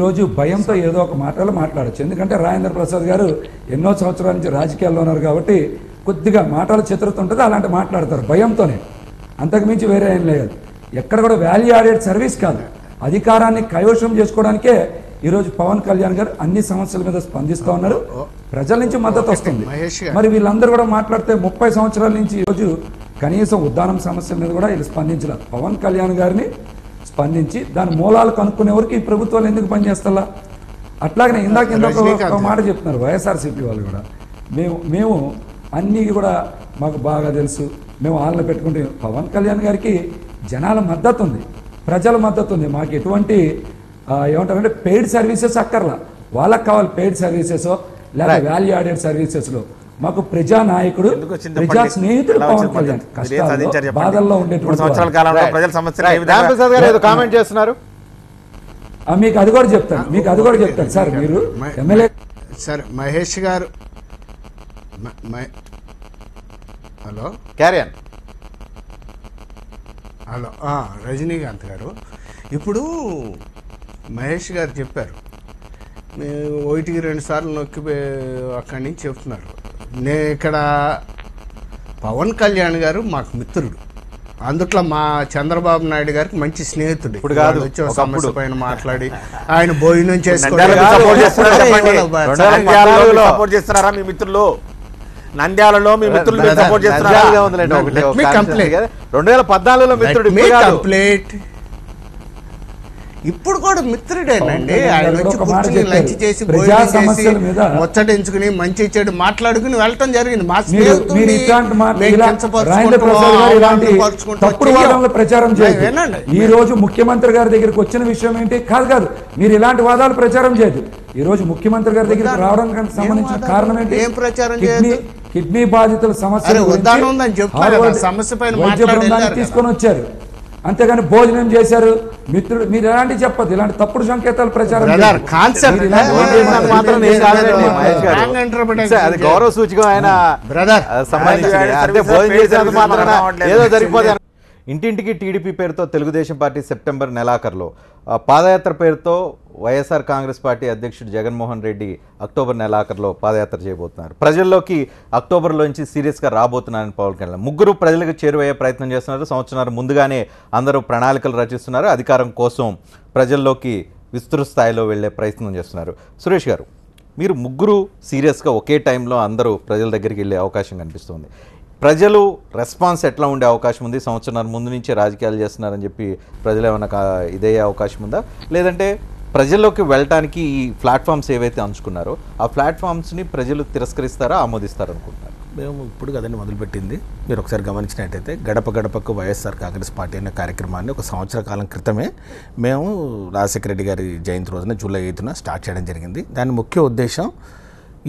రోజు భయంతో ఏదో ఒక మాటలు మాట్లాడచ్చు. ఎందుకంటే రాజేంద్ర ప్రసాద్ గారు ఎన్నో సంవత్సరాల నుంచి రాజకీయాల్లో ఉన్నారు కాబట్టి కొద్దిగా మాటలు చిత్రత ఉంటుంది, అలాంటి మాట్లాడతారు భయంతోనే, అంతకుమించి వేరే ఏం లేదు. ఎక్కడ కూడా వాల్యూ యాడెడ్ సర్వీస్ కాదు, అధికారాన్ని కైవశం చేసుకోవడానికే ఈరోజు పవన్ కళ్యాణ్ గారు అన్ని సమస్యల మీద స్పందిస్తూ ఉన్నారు, ప్రజల నుంచి మద్దతు వస్తుంది. మరి వీళ్ళందరూ కూడా మాట్లాడితే 30 సంవత్సరాల నుంచి ఈరోజు కనీసం ఉద్దానం సమస్యల మీద కూడా వీళ్ళు స్పందించాల. పవన్ కళ్యాణ్ గారిని స్పందించి దాని మూలాలు కనుక్కునే వరకు ఈ ప్రభుత్వాలు ఎందుకు పనిచేస్తా? అట్లాగనే ఇందాక ఒక మాట చెప్తున్నారు వైఎస్ఆర్సీపీ వాళ్ళు కూడా, మేము అన్నీ కూడా మాకు బాగా తెలుసు, మేము వాళ్ళని పెట్టుకుంటే పవన్ కళ్యాణ్ గారికి జనాల మద్దతు ఉంది, ప్రజల మద్దతు ఉంది, మాకు ఎటువంటి ఏమంటారంటే పెయిడ్ సర్వీసెస్ అక్కర్లా, వాళ్ళకి కావాలి పెయిడ్ సర్వీసెస్ లేదా వాల్యూ యాడెడ్ సర్వీసెస్లో. మాకు ప్రజా నాయకుడు, ప్రజా స్నేహితుడు పవన్ కళ్యాణ్. కష్టాల్లో బాధల్లో ఉండేటువంటి కామెంట్ చేస్తున్నారు. మీకు అది కూడా చెప్తాను సార్. మీరు ఎమ్మెల్యే సార్ మహేష్ గారు, హలో క్యారియన్, హలో రజనీకాంత్ గారు, ఇప్పుడు మహేష్ గారు చెప్పారు, మేము 1-2 సార్లు నొక్కి అక్కడి నుంచి చెప్తున్నారు. నేను ఇక్కడ పవన్ కళ్యాణ్ గారు మాకు మిత్రుడు, అందుట్లో మా చంద్రబాబు నాయుడు గారికి మంచి స్నేహితుడు. ఇప్పుడు కాదు, వచ్చి సమస్య పైన మాట్లాడి ఆయన భోజనం చేస్తున్నారా మీ మిత్రులు? నంద్యాలలో మీ మిత్రులు సపోర్ట్ చేస్తున్నారా? 2014లో మిత్రుడు కంప్లీట్, ఇప్పుడు కూడా మిత్రుడేనండి. ఆయన వచ్చి కూర్చుని లంచ్ చేసి భోజనం చేసి ముచ్చటించుకుని మంచి చెడు మాట్లాడుకుని వెళ్ళటం జరిగింది. మా ప్రచారం చేయండి. ఈ రోజు ముఖ్యమంత్రి గారి దగ్గరికి వచ్చిన విషయం ఏంటి? కాదు, మీరు ఇలాంటి వాదాలు ప్రచారం చేయదు. ఈ రోజు ముఖ్యమంత్రి గారి దగ్గరికి రావడానికి సంబంధించిన కారణం ఏంటి? ఏం ప్రచారం చేయదు? కిడ్నీ బాధితుల సమస్య తీసుకొని వచ్చారు, అంతేగాని భోజనం చేశారు మిత్రుడు. మీరు ఎలాంటి చెప్పదు, ఇలాంటి తప్పుడు సంకేతాలు ప్రచారం గౌరవ సూచిక ఆయన ఏదో జరిగిపోతే. ఇంటింటికి టీడీపీ పేరుతో తెలుగుదేశం పార్టీ సెప్టెంబర్ నెలాఖరులో, పాదయాత్ర పేరుతో వైఎస్ఆర్ కాంగ్రెస్ పార్టీ అధ్యక్షుడు జగన్మోహన్ రెడ్డి అక్టోబర్ నెలాఖరులో పాదయాత్ర చేయబోతున్నారు. ప్రజల్లోకి అక్టోబర్లోంచి సీరియస్గా రాబోతున్నారని పవన్ కళ్యాణ్. ముగ్గురు ప్రజలకు చేరువయ్యే ప్రయత్నం చేస్తున్నారు. సంవత్సరం ముందుగానే అందరూ ప్రణాళికలు రచిస్తున్నారు. అధికారం కోసం ప్రజల్లోకి విస్తృత స్థాయిలో వెళ్లే ప్రయత్నం చేస్తున్నారు. సురేష్ గారు, మీరు ముగ్గురు సీరియస్గా ఒకే టైంలో అందరూ ప్రజల దగ్గరికి వెళ్ళే అవకాశం కనిపిస్తుంది. ప్రజలు రెస్పాన్స్ ఎట్లా ఉండే అవకాశం ఉంది? సంవత్సరం ముందు నుంచే రాజకీయాలు చేస్తున్నారని చెప్పి ప్రజలు ఏమైనా ఇదయ్యే అవకాశం ఉందా? లేదంటే ప్రజల్లోకి వెళ్ళటానికి ఈ ప్లాట్ఫామ్స్ ఏవైతే అంచుకున్నారో ఆ ప్లాట్ఫామ్స్ని ప్రజలు తిరస్కరిస్తారా, ఆమోదిస్తారా అనుకుంటున్నారు? మేము ఇప్పుడు కదండి మొదలుపెట్టింది. మీరు ఒకసారి గమనించినట్టయితే గడప గడపకు వైఎస్ఆర్ కాంగ్రెస్ పార్టీ అనే కార్యక్రమాన్ని 1 సంవత్సర కాలం క్రితమే మేము రాజశేఖర రెడ్డి గారి జయంతి రోజున జూలై 8న స్టార్ట్ చేయడం జరిగింది. దాని ముఖ్య ఉద్దేశం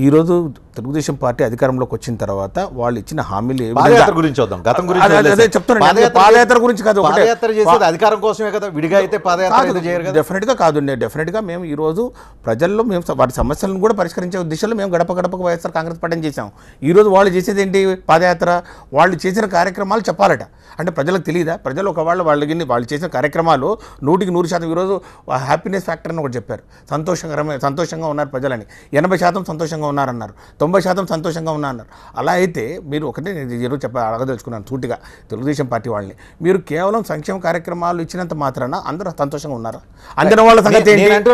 ఈరోజు తెలుగుదేశం పార్టీ అధికారంలోకి వచ్చిన తర్వాత వాళ్ళు ఇచ్చిన హామీలు పాదయాత్ర గురించి చూద్దాం. గతం గురించి అదే చెప్తున్నాను. పాదయాత్ర గురించి కాదు, పాదయాత్ర చేసేది అధికారం కోసమే కదా, విడిగా అయితే పాదయాత్ర అయితే చేయరు కదా. డెఫినెట్గా కాదు, డెఫినెట్గా మేము ఈరోజు ప్రజల్లో మేము వాటి సమస్యలను కూడా పరిష్కరించే దిశలో మేము గడప గడపకు వైఎస్ఆర్ కాంగ్రెస్ పార్టీని చేసాం. ఈరోజు వాళ్ళు చేసేది ఏంటి? పాదయాత్ర. వాళ్ళు చేసిన కార్యక్రమాలు చెప్పాలట. అంటే ప్రజలకు తెలియదా? ప్రజలు ఒకవేళ వాళ్ళు చేసిన కార్యక్రమాలు 100% ఈరోజు హ్యాపీనెస్ ఫ్యాక్టర్ అని ఒకటి చెప్పారు. సంతోషంగా ఉన్నారు ప్రజలని. 80% సంతోషంగా ఉన్నారన్నారు, 90% సంతోషంగా ఉన్నారన్నారు. అలా అయితే మీరు ఒకటే ఈరోజు అడగదలుచుకున్నాను సూటిగా తెలుగుదేశం పార్టీ వాళ్ళని, మీరు కేవలం సంక్షేమ కార్యక్రమాలు ఇచ్చినంత మాత్రాన అందరూ సంతోషంగా ఉన్నారా? అందిన వాళ్ళ సంగతి ఏంటి?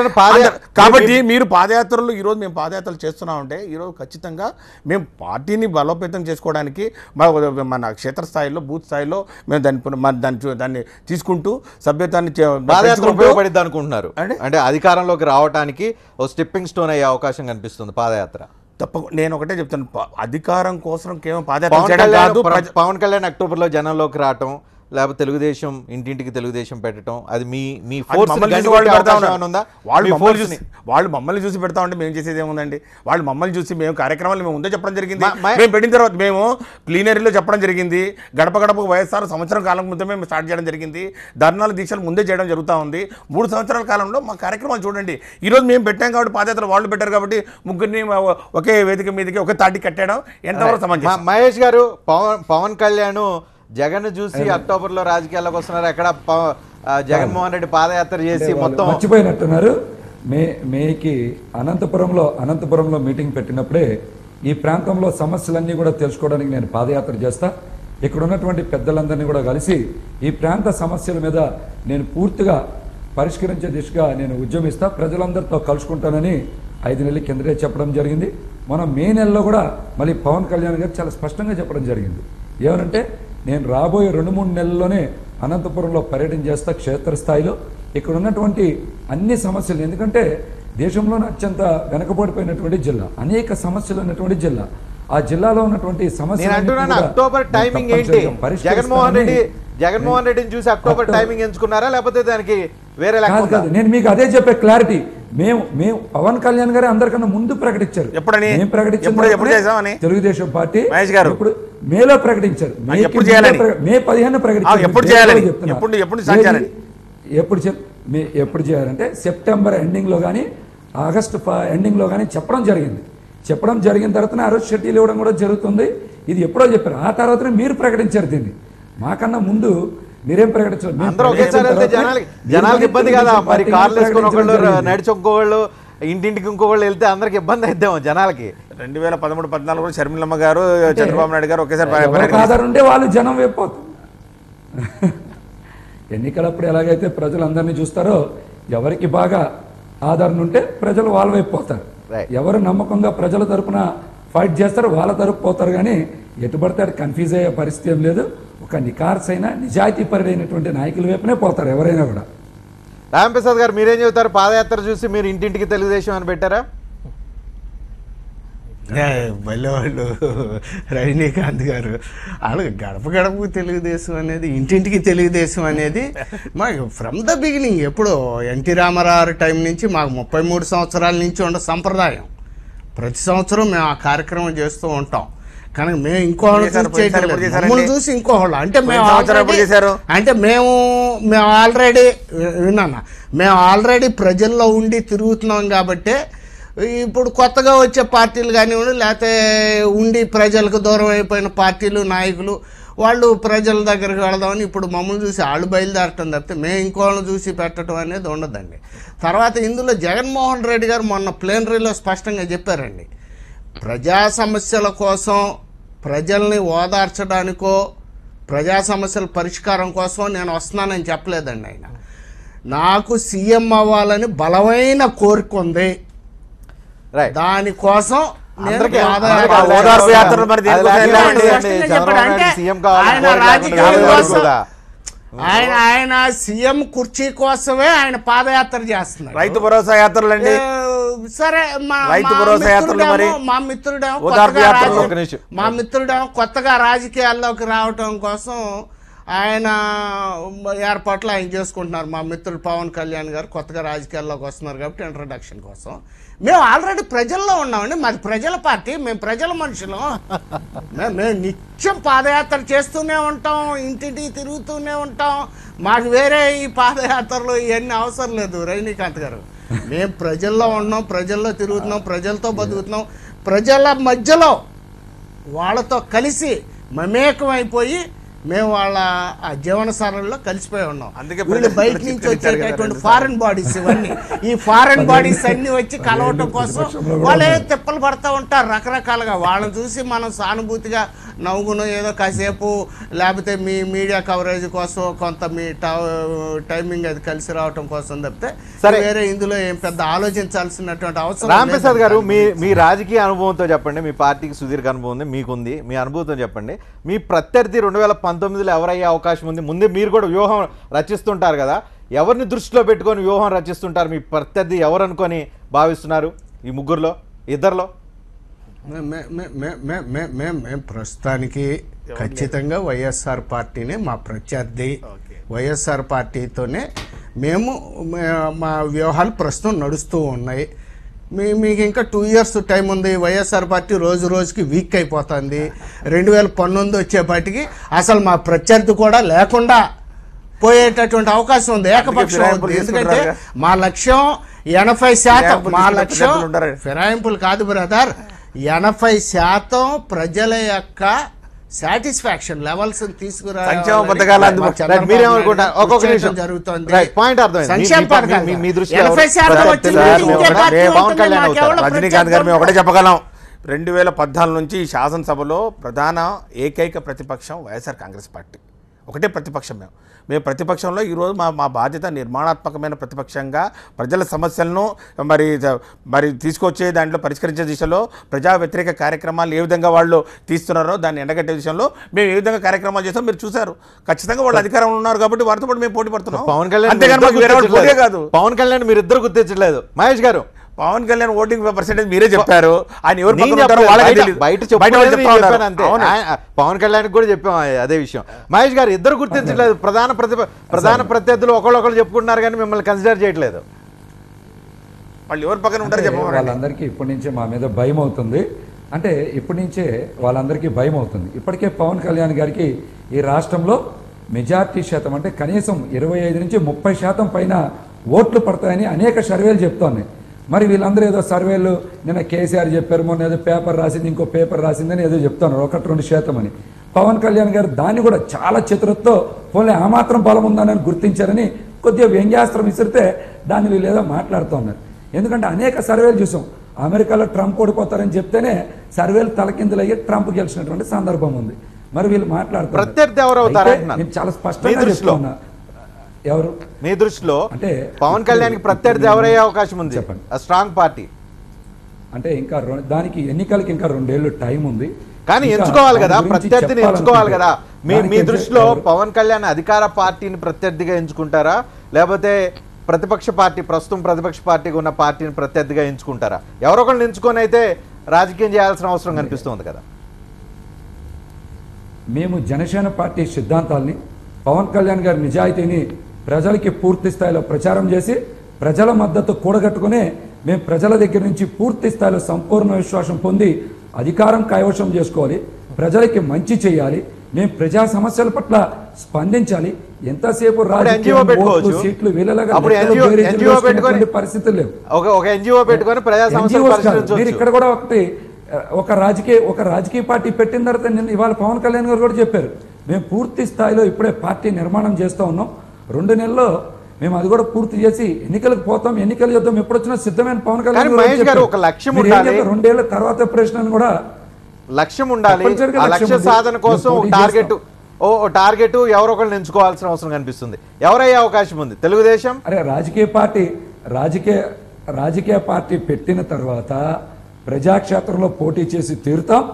కాబట్టి మీరు పాదయాత్రలు ఈరోజు మేము పాదయాత్రలు చేస్తున్నామంటే ఈరోజు ఖచ్చితంగా మేము పార్టీని బలోపేతం చేసుకోవడానికి మన క్షేత్రస్థాయిలో బూత్ స్థాయిలో మేము దాన్ని తీసుకుంటూ సభ్యతాన్ని ఉపయోగపడిద్ది అనుకుంటున్నారు. అంటే అధికారంలోకి రావడానికి ఓ స్టెప్పింగ్ స్టోన్ అయ్యే అవకాశం కనిపిస్తుంది పాదయాత్ర. నేను ఒకటే చెప్తాను, అధికారం కోసం కేవలం పాదయాత్ర. పవన్ కళ్యాణ్ అక్టోబర్లో జనంలోకి రావటం, లేకపోతే తెలుగుదేశం ఇంటింటికి తెలుగుదేశం పెట్టడం, అది మీ ఫోర్స్ వాళ్ళు మమ్మల్ని చూసి పెడతా ఉంటే మేము చేసేది ఏముందండి? వాళ్ళు మమ్మల్ని చూసి మేము కార్యక్రమాలు మేము ముందే చెప్పడం జరిగింది. మేము పెట్టిన తర్వాత మేము ప్లీనరీలో చెప్పడం జరిగింది. గడప గడప వైఎస్ఆర్ సంవత్సరం కాలం ముందే మేము స్టార్ట్ చేయడం జరిగింది. ధర్నాలు దీక్షలు ముందే చేయడం జరుగుతూ ఉంది. 3 సంవత్సరాల కాలంలో మా కార్యక్రమాలు చూడండి. ఈరోజు మేము పెట్టాం కాబట్టి పాదయాత్ర వాళ్ళు పెట్టారు కాబట్టి ముగ్గురిని ఒకే వేదిక మీదకి ఒకే తాటి కట్టడం ఎంతవరకు సమంజసం? మహేష్ గారు, పవన్ కళ్యాణ్ జగన్ చూసి అక్టోబర్లో రాజకీయాల్లోకి వస్తున్నారు. ఎక్కడ జగన్మోహన్ రెడ్డి పాదయాత్ర చేసి మొత్తం మర్చిపోయినట్టున్నారు. మేకి అనంతపురంలో మీటింగ్ పెట్టినప్పుడే ఈ ప్రాంతంలో సమస్యలన్నీ కూడా తెలుసుకోవడానికి నేను పాదయాత్ర చేస్తా. ఇక్కడ ఉన్నటువంటి పెద్దలందరినీ కూడా కలిసి ఈ ప్రాంత సమస్యల మీద నేను పూర్తిగా పరిష్కరించే దిశగా నేను ఉద్యమిస్తా, ప్రజలందరితో కలుసుకుంటానని 5 నెలల కిందటే చెప్పడం జరిగింది. మనం మే నెలలో కూడా మళ్ళీ పవన్ కళ్యాణ్ గారు చాలా స్పష్టంగా చెప్పడం జరిగింది. ఏమనంటే నేను రాబోయే 2-3 నెలల్లోనే అనంతపురంలో పర్యటన చేస్తా క్షేత్రస్థాయిలో. ఇక్కడ ఉన్నటువంటి అన్ని సమస్యలు, ఎందుకంటే దేశంలోనే అత్యంత వెనకబడిపోయినటువంటి జిల్లా, అనేక సమస్యలు ఉన్నటువంటి జిల్లా. ఆ జిల్లాలో ఉన్నటువంటి సమస్యలు అక్టోబర్ టైమింగ్ ఏంటి? జగన్మోహన్ రెడ్డిని చూసి అక్టోబర్ టైమింగ్ ఎంచుకున్నారా, లేకపోతే దానికి వేరే కాదు? నేను మీకు అదే చెప్పే క్లారిటీ. మేము పవన్ కళ్యాణ్ గారే అందరికన్నా ముందు ప్రకటించారు. తెలుగుదేశం పార్టీ ఇప్పుడు మేలో ప్రకటించారు. మే 15 ప్రకటించారు. ఎప్పుడు చేయాలంటే సెప్టెంబర్ ఎండింగ్ లో కానీ ఆగస్టు ఎండింగ్ లో కానీ చెప్పడం జరిగిన తర్వాత ఆ రోజు షెడ్యూల్ ఇవ్వడం కూడా జరుగుతుంది. ఇది ఎప్పుడో చెప్పారు. ఆ తర్వాతనే మీరు ప్రకటించారు దీన్ని. మాకన్నా ముందు మీరేం ప్రకటించారు? జనాలకు ఇబ్బంది కదా మరి, కార్లు వేసుకుని ఒకళ్ళు నడిచి ఇంకోళ్ళు ఇంటింటికి ఇంకోళ్ళు వెళ్తే అందరికి ఇబ్బంది అయిద్దాం జనాలకి. 2013-14 షర్మిలమ్మ గారు చంద్రబాబు నాయుడు గారు ఒకేసారి ఆధారం ఉంటే వాళ్ళు జనం వైపోతారు. ఎన్నికలప్పుడు ఎలాగైతే ప్రజలందరినీ చూస్తారో, ఎవరికి బాగా ఆదరణ ఉంటే ప్రజలు వాళ్ళ వైపు పోతారు. ఎవరు నమ్మకంగా ప్రజల తరపున ఫైట్ చేస్తారు వాళ్ళ తరపు పోతారు. కానీ ఎటుబడితే కన్ఫ్యూజ్ అయ్యే పరిస్థితి ఏం లేదు. ఒక నికార్సైన నిజాయితీపరుడైనటువంటి నాయకుల వైపునే పోతారు ఎవరైనా కూడా. రాంప్రసాద్ గారు, మీరేం చెబుతారు? పాదయాత్ర చూసి మీరు ఇంటింటికి తెలుగుదేశం అని పెట్టారా? వాళ్ళు రజనీకాంత్ గారు వాళ్ళు గడప గడపకు తెలుగుదేశం అనేది, ఇంటింటికి తెలుగుదేశం అనేది మాకు ఫ్రమ్ ద బిగినింగ్, ఎప్పుడో ఎన్టీ రామారావు టైం నుంచి మాకు 33 సంవత్సరాల నుంచి ఉన్న సంప్రదాయం. ప్రతి సంవత్సరం మేము ఆ కార్యక్రమం చేస్తూ ఉంటాం. కానీ మేము ఇంకోళ్ళు చూసి ఇంకోళ్ళు అంటే మేము ఆల్రెడీ ప్రజల్లో ఉండి తిరుగుతున్నాం. కాబట్టి ఇప్పుడు కొత్తగా వచ్చే పార్టీలు కానివ్వండి, లేకపోతే ఉండి ప్రజలకు దూరం అయిపోయిన పార్టీలు నాయకులు వాళ్ళు ప్రజల దగ్గరికి వెళదామని ఇప్పుడు మమ్మల్ని చూసి వాళ్ళు బయలుదేరటం తప్పితే మేము ఇంకోళ్ళని చూసి పెట్టడం అనేది ఉండదండి. తర్వాత ఇందులో జగన్మోహన్ రెడ్డి గారు మొన్న ప్లేనరీలో స్పష్టంగా చెప్పారండి, ప్రజా సమస్యల కోసం ప్రజల్ని ఓదార్చడానికో ప్రజా సమస్యల పరిష్కారం కోసం నేను వస్తున్నానని చెప్పలేదండి. ఆయన నాకు సీఎం అవ్వాలని బలమైన కోరిక ఉంది, దానికోసం ఆయన సీఎం కుర్చీ కోసమే ఆయన పాదయాత్ర చేస్తున్నారు. రైతు భరోసా యాత్రలు అండి. సరే, మా మిత్రుడేమో కొత్తగా రాజకీయాల్లోకి రావటం కోసం ఆయన ఏర్పాట్లు ఆయన చేసుకుంటున్నారు. మా మిత్రుడు పవన్ కళ్యాణ్ గారు కొత్తగా రాజకీయాల్లోకి వస్తున్నారు కాబట్టి ఇంట్రడక్షన్ కోసం. మేము ఆల్రెడీ ప్రజల్లో ఉన్నామండి. మాది ప్రజల పార్టీ, మేము ప్రజల మనుషులం. మేము నిత్యం పాదయాత్ర చేస్తూనే ఉంటాం, ఇంటింటికి తిరుగుతూనే ఉంటాం. మాకు వేరే ఈ పాదయాత్రలు ఇవన్నీ అవసరం లేదు రజనీకాంత్ గారు. మేము ప్రజల్లో ఉన్నాం, ప్రజల్లో తిరుగుతున్నాం, ప్రజలతో బతుకుతున్నాం. ప్రజల మధ్యలో వాళ్ళతో కలిసి మమేకమైపోయి మేము వాళ్ళ ఆ జీవన సరళిలో కలిసిపోయి ఉన్నాం. వీళ్ళు బయట నుంచి వచ్చేటటువంటి ఫారెన్ బాడీస్, ఇవన్నీ ఈ ఫారెన్ బాడీస్ అన్ని వచ్చి కలవటం కోసం వాళ్ళే తిప్పలు పడతా ఉంటారు రకరకాలుగా. వాళ్ళని చూసి మనం సానుభూతిగా నవ్వుకును ఏదో కాసేపు, లేకపోతే మీ మీడియా కవరేజ్ కోసం కొంత మీ టైమింగ్ అది కలిసి రావటం కోసం తప్పితే వేరే ఇందులో ఏం పెద్ద ఆలోచించాల్సినటువంటి అవసరం. రాంప్రసాద్ గారు, మీ రాజకీయ అనుభవంతో చెప్పండి. మీ పార్టీకి సుదీర్ఘ అనుభవం ఉంది, మీకుంది. మీ అనుభవంతో చెప్పండి. మీ ప్రత్యర్థి 2019లో ఎవరయ్యే అవకాశం ఉంది? ముందే మీరు కూడా వ్యూహం రచిస్తుంటారు కదా, ఎవరిని దృష్టిలో పెట్టుకొని వ్యూహం రచిస్తుంటారు? మీ ప్రత్యర్థి ఎవరు అనుకొని భావిస్తున్నారు? ఈ ముగ్గురులో, ఇద్దరులో? మేము ప్రస్తుతానికి ఖచ్చితంగా వైఎస్ఆర్ పార్టీనే మా ప్రత్యర్థి. వైఎస్ఆర్ పార్టీతోనే మేము మా వ్యవహారాలు ప్రస్తుతం నడుస్తూ ఉన్నాయి. మీకు ఇంకా 2 years టైం ఉంది. వైఎస్ఆర్ పార్టీ రోజు రోజుకి వీక్ అయిపోతుంది. 2019 వచ్చేపాటికి అసలు మా ప్రత్యర్థి కూడా లేకుండా పోయేటటువంటి అవకాశం ఉంది, ఏకపక్షం ఉంది. ఎందుకంటే మా లక్ష్యం 80%. మా లక్ష్యం ఫిరాయింపులు కాదు బ్రదర్, 80% ప్రజల యొక్క సాటిస్ఫాక్షన్ లెవెల్స్ తీసుకురా జరుగుతుంది. రజనీకాంత్ గారు మేము ఒకటే చెప్పగలం, 2014 నుంచి ఈ శాసనసభలో ప్రధాన ఏకైక ప్రతిపక్షం వైఎస్ఆర్ కాంగ్రెస్ పార్టీ. ఒకటే ప్రతిపక్షం. మేము ప్రతిపక్షంలో ఈరోజు మా బాధ్యత నిర్మాణాత్మకమైన ప్రతిపక్షంగా ప్రజల సమస్యలను మరి తీసుకొచ్చే దాంట్లో పరిష్కరించే దిశలో ప్రజా వ్యతిరేక కార్యక్రమాలు ఏ విధంగా వాళ్ళు తీస్తున్నారో దాన్ని ఎండగట్టే విషయంలో మేము ఏ విధంగా కార్యక్రమాలు చేస్తాం మీరు చూశారు. ఖచ్చితంగా వాళ్ళు అధికారంలో ఉన్నారు కాబట్టి వారితో పాటు మేము పోటీ పడుతున్నాం. పవన్ కళ్యాణ్ కాదు, పవన్ కళ్యాణ్ మీరు ఇద్దరు గుర్తించలేదు. మహేష్ గారు, పవన్ కళ్యాణ్ ఓటింగ్ పర్సెంటేజ్ మీరే చెప్పారు. ఆయన ఎవరు పవన్ కళ్యాణ్ కూడా చెప్పాం అదే విషయం. మహేష్ గారు, ఇద్దరు గుర్తించలేదు. ప్రధాన ప్రత్యర్థులు ఒకళ్ళు చెప్పుకుంటున్నారు కానీ మిమ్మల్ని కన్సిడర్ చేయట్లేదు. వాళ్ళు ఎవరు పక్కన ఉంటారు చెప్పండి. వాళ్ళందరికీ ఇప్పటి నుంచే మా మీద భయం అవుతుంది. అంటే ఇప్పటి నుంచే వాళ్ళందరికీ భయం అవుతుంది. ఇప్పటికే పవన్ కళ్యాణ్ గారికి ఈ రాష్ట్రంలో మెజార్టీ శాతం అంటే కనీసం 25 నుంచి 30% పైన ఓట్లు పడతాయని అనేక సర్వేలు చెప్తున్నాయి. మరి వీళ్ళందరూ ఏదో సర్వేలు నిన్న కేసీఆర్ చెప్పారు, మొన్న ఏదో పేపర్ రాసింది, ఇంకో పేపర్ రాసిందని ఏదో చెప్తున్నారు 1-2% అని. పవన్ కళ్యాణ్ గారు దాన్ని కూడా చాలా చతురతతో పోలే ఆ మాత్రం బలం ఉందని గుర్తించారని కొద్దిగా వ్యంగ్యాస్త్రం విసిరితే దాన్ని వీళ్ళు ఏదో మాట్లాడుతూ ఉన్నారు. ఎందుకంటే అనేక సర్వేలు చూసాం, అమెరికాలో ట్రంప్ ఓడిపోతారని చెప్తేనే సర్వేలు తలకిందులయ్యి ట్రంప్ గెలిచినటువంటి సందర్భం ఉంది. మరి వీళ్ళు మాట్లాడుతున్నారు చాలా స్పష్టంగా చెప్తున్నా. ఎవరు మీ దృష్టిలో అంటే పవన్ కళ్యాణ్ ప్రత్యర్థి ఎవరయ్యే అవకాశం ఉంది? చెప్పండి. స్ట్రాంగ్ పార్టీ అంటే ఇంకా దానికి ఎన్నికలకి ఇంకా 2 ఏళ్ళు టైం ఉంది, కానీ ఎంచుకోవాలి కదా, ప్రత్యర్థిని ఎంచుకోవాలి కదా. మీ దృష్టిలో పవన్ కళ్యాణ్ అధికార పార్టీని ప్రత్యర్థిగా ఎంచుకుంటారా, లేకపోతే ప్రతిపక్ష పార్టీ ప్రస్తుతం ప్రతిపక్ష పార్టీగా ఉన్న పార్టీని ప్రత్యర్థిగా ఎంచుకుంటారా? ఎవరొకరిని ఎంచుకొని అయితే రాజకీయం చేయాల్సిన అవసరం కనిపిస్తుంది కదా. మేము జనసేన పార్టీ సిద్ధాంతాల్ని, పవన్ కళ్యాణ్ గారి నిజాయితీని ప్రజలకి పూర్తి స్థాయిలో ప్రచారం చేసి ప్రజల మద్దతు కూడగట్టుకునే మేము ప్రజల దగ్గర నుంచి పూర్తి స్థాయిలో సంపూర్ణ విశ్వాసం పొంది అధికారం కైవశం చేసుకోవాలి, ప్రజలకి మంచి చేయాలి, మేము ప్రజా సమస్యల పట్ల స్పందించాలి. ఎంతసేపు సీట్లు పరిస్థితులు లేవు. మీరు ఇక్కడ కూడా ఒక రాజకీయ పార్టీ పెట్టిన తర్వాత ఇవాళ పవన్ కళ్యాణ్ గారు కూడా చెప్పారు, మేము పూర్తి స్థాయిలో ఇప్పుడే పార్టీ నిర్మాణం చేస్తూ ఉన్నాం, 2 నెలల్లో మేము అది కూడా పూర్తి చేసి ఎన్నికలకు పోతాం, ఎన్నికలు చేద్దాం, ఎప్పుడు వచ్చినా సిద్ధమైన పవన్ కళ్యాణ్ గారు ఒక లక్ష్యం ఉండాలి, 2 ఏళ్ల తర్వాత ప్రశ్న కూడా లక్ష్యం ఉండాలి. ఆ లక్ష్య సాధన కోసం టార్గెట్ ఎవరొకరిని ఎంచుకోవాల్సిన అవసరం కనిపిస్తుంది. ఎవరయ్యే అవకాశం ఉంది? తెలుగుదేశం అరే రాజకీయ పార్టీ పెట్టిన తర్వాత ప్రజాక్షేత్రంలో పోటీ చేసి తీరుతాం,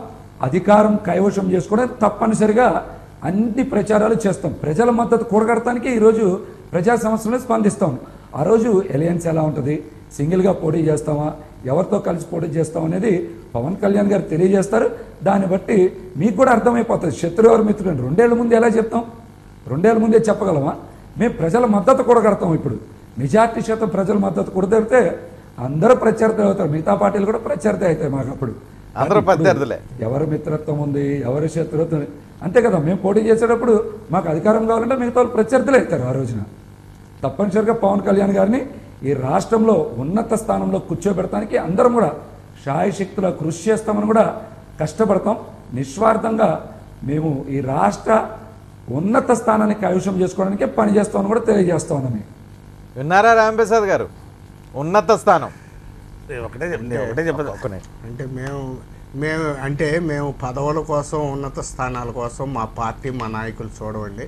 అధికారం కైవశం చేసుకోవడం తప్పనిసరిగా అన్ని ప్రచారాలు చేస్తాం. ప్రజల మద్దతు కూడగడటానికి ఈరోజు ప్రజా సమస్యలను స్పందిస్తాం. ఆ రోజు ఎలయన్స్ ఎలా ఉంటుంది, సింగిల్గా పోటీ చేస్తామా, ఎవరితో కలిసి పోటీ చేస్తాం అనేది పవన్ కళ్యాణ్ గారు తెలియజేస్తారు. దాన్ని బట్టి మీకు కూడా అర్థమైపోతుంది శత్రు ఎవరు మిత్రుడు. 2 ఏళ్ల ముందు ఎలా చెప్తాం? 2 ఏళ్ళ ముందే చెప్పగలమా? మేము ప్రజల మద్దతు కూడగడతాం. ఇప్పుడు మెజార్టీ శాతం ప్రజల మద్దతు కూడగడితే అందరూ ప్రత్యర్థులు అవుతారు, మిగతా పార్టీలు కూడా ప్రత్యర్థి అవుతాయి మాకు. అప్పుడు అందరూ ప్రత్యర్థులే. ఎవరి మిత్రత్వం ఉంది, ఎవరి శత్రుత్వం అంతే కదా. మేము పోటీ చేసేటప్పుడు మాకు అధికారం కావాలంటే మిగతా వాళ్ళు ప్రత్యర్థులు అవుతారు. ఆ రోజున తప్పనిసరిగా పవన్ కళ్యాణ్ గారిని ఈ రాష్ట్రంలో ఉన్నత స్థానంలో కూర్చోబెడతానికి అందరం కూడా శాయశక్తుల కృషి చేస్తామని కూడా కష్టపడతాం. నిస్వార్థంగా మేము ఈ రాష్ట్ర ఉన్నత స్థానాన్ని కైవసం చేసుకోవడానికే పనిచేస్తామని కూడా తెలియజేస్తా ఉన్నాం. విన్నారా రాంప్రసాద్ గారు? ఉన్నత స్థానం ఒకటే చెప్పదు. అంటే మేము పదవుల కోసం, ఉన్నత స్థానాల కోసం మా పార్టీ, మా నాయకులు చూడవండి,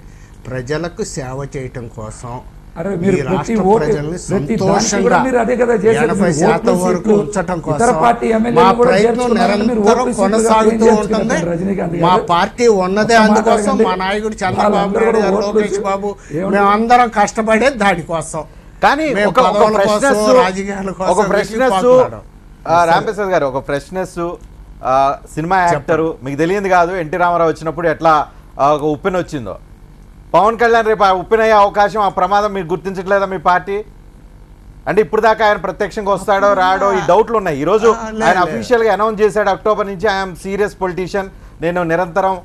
ప్రజలకు సేవ చేయటం కోసం, అరే మీరు ఈ ప్రతి రాష్ట్ర ఓటు ప్రజల్ని ప్రతి దానికి సంతోషంగా కూడా మీరు అదే కదా చేసేది. 80% వరకు ఉంచటం ఇతర కోసం పార్టీ మా ఎమ్మెల్యేలు కూడా ప్రయత్నం చేర్చుకున్నారు. మీరు నిరంతరం ఓటు కొనసాగుతూ సీట్లుగా ఉంటుంది. రజనీకాంత్ మా గారు పార్టీ ఉన్నదే ఒక్క అందుకోసం. మాట్లాడండి. మా నాయకుడు చంద్రబాబు వాళ్ళందరూ నాయుడు గారు, కూడా ఓట్లు లోకేష్ బాబు, ఏమంటారు? మేమందరం కష్టపడేది దానికోసం. కానీ మేము ఒక పదవుల కోసం, ఫ్రెష్నెస్, రాజకీయాల ఒక కోసం ఫ్రెష్నెస్ పోట్లాడాం. రాంప్రసాద్ గారు, ఒక ఫ్రెష్నెస్ సినిమా యాక్టరు మీకు తెలియదు కాదు. ఎన్టీ రామారావు వచ్చినప్పుడు ఎట్లా ఒక ఉప్పెన వచ్చిందో, పవన్ కళ్యాణ్ రేపు ఆ ఉప్పెన అయ్యే అవకాశం, ఆ ప్రమాదం మీరు గుర్తించట్లేదా మీ పార్టీ? అంటే ఇప్పుడు దాకా ఆయన ప్రత్యక్షంగా వస్తాడో రాడో ఈ డౌట్లు ఉన్నాయి. ఈరోజు ఆయన అఫీషియల్గా అనౌన్స్ చేశాడు, అక్టోబర్ నుంచి ఐఎమ్ సీరియస్ పొలిటీషియన్, నేను నిరంతరం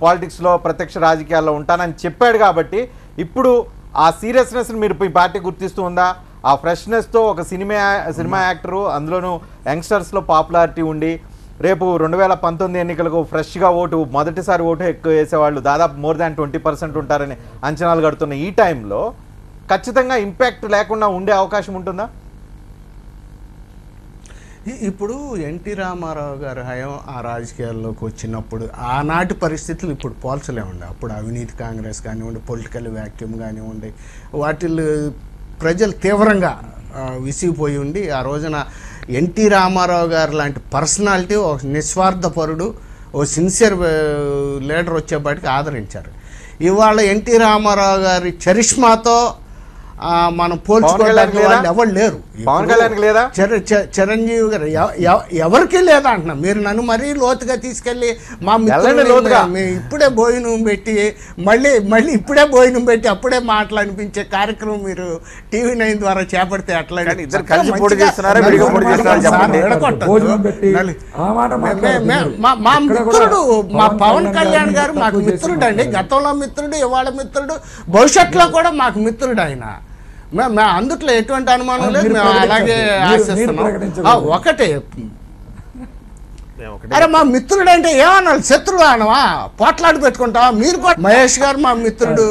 పాలిటిక్స్లో ప్రత్యక్ష రాజకీయాల్లో ఉంటానని చెప్పాడు. కాబట్టి ఇప్పుడు ఆ సీరియస్నెస్ని మీరు మీ పార్టీ గుర్తిస్తూ ఉందా? ఆ ఫ్రెష్నెస్తో ఒక సినిమా యాక్టరు, అందులోనూ యంగ్స్టర్స్లో పాపులారిటీ ఉండి రేపు 2019 ఎన్నికలకు ఫ్రెష్గా మొదటిసారి ఓటు ఎక్కువ వేసేవాళ్ళు దాదాపు మోర్ దాన్ 20% ఉంటారని అంచనాలు కడుతున్న ఈ టైంలో ఖచ్చితంగా ఇంపాక్ట్ లేకుండా ఉండే అవకాశం ఉంటుందా? ఇప్పుడు ఎన్టీ రామారావు గారు హయం ఆ రాజకీయాల్లోకి వచ్చినప్పుడు ఆనాటి పరిస్థితులు ఇప్పుడు పోల్చలేమండి. అప్పుడు అవినీతి కాంగ్రెస్ కానివ్వండి, పొలిటికల్ వ్యాక్యూమ్ కానివ్వండి, వాటిల్లో ప్రజలు తీవ్రంగా విసిగిపోయి ఉండి ఆ రోజున ఎన్టీ రామారావు గారు లాంటి పర్సనాలిటీ, ఒక నిస్వార్థపరుడు, ఓ సిన్సియర్ లీడర్ వచ్చేపాటికి ఆదరించారు. ఇవాళ ఎన్టీ రామారావు గారి చరిష్మాతో మనం పోల్చుకోవడానికి వాళ్ళు ఎవరు లేరు. పవన్ కళ్యాణ్ లేదా? చిరంజీవి గారు ఎవరికి లేదా అంటున్నా. మీరు నన్ను మరీ లోతుగా తీసుకెళ్ళి మా మిత్రులు ఇప్పుడే భోజనం పెట్టి మళ్ళీ ఇప్పుడే భోజనం పెట్టి అప్పుడే మాట్లాడిపించే కార్యక్రమం మీరు TV9 ద్వారా చేపడితే అట్లా మా మిత్రుడు, మా పవన్ కళ్యాణ్ గారు మాకు మిత్రుడు అండి. గతంలో మిత్రుడు, ఇవాళ మిత్రుడు, భవిష్యత్తులో కూడా మాకు మిత్రుడు ఆయన. అందుట్లో ఎటువంటి అనుమానం లేదు. మేము అలాగే ఆశిస్తున్నాం. ఒకటే, అరే మా మిత్రుడు అంటే ఏమన్నా శత్రుడు అనవా, పోట్లాడి పెట్టుకుంటావా? మీరు మహేష్ గారు మా మిత్రుడు.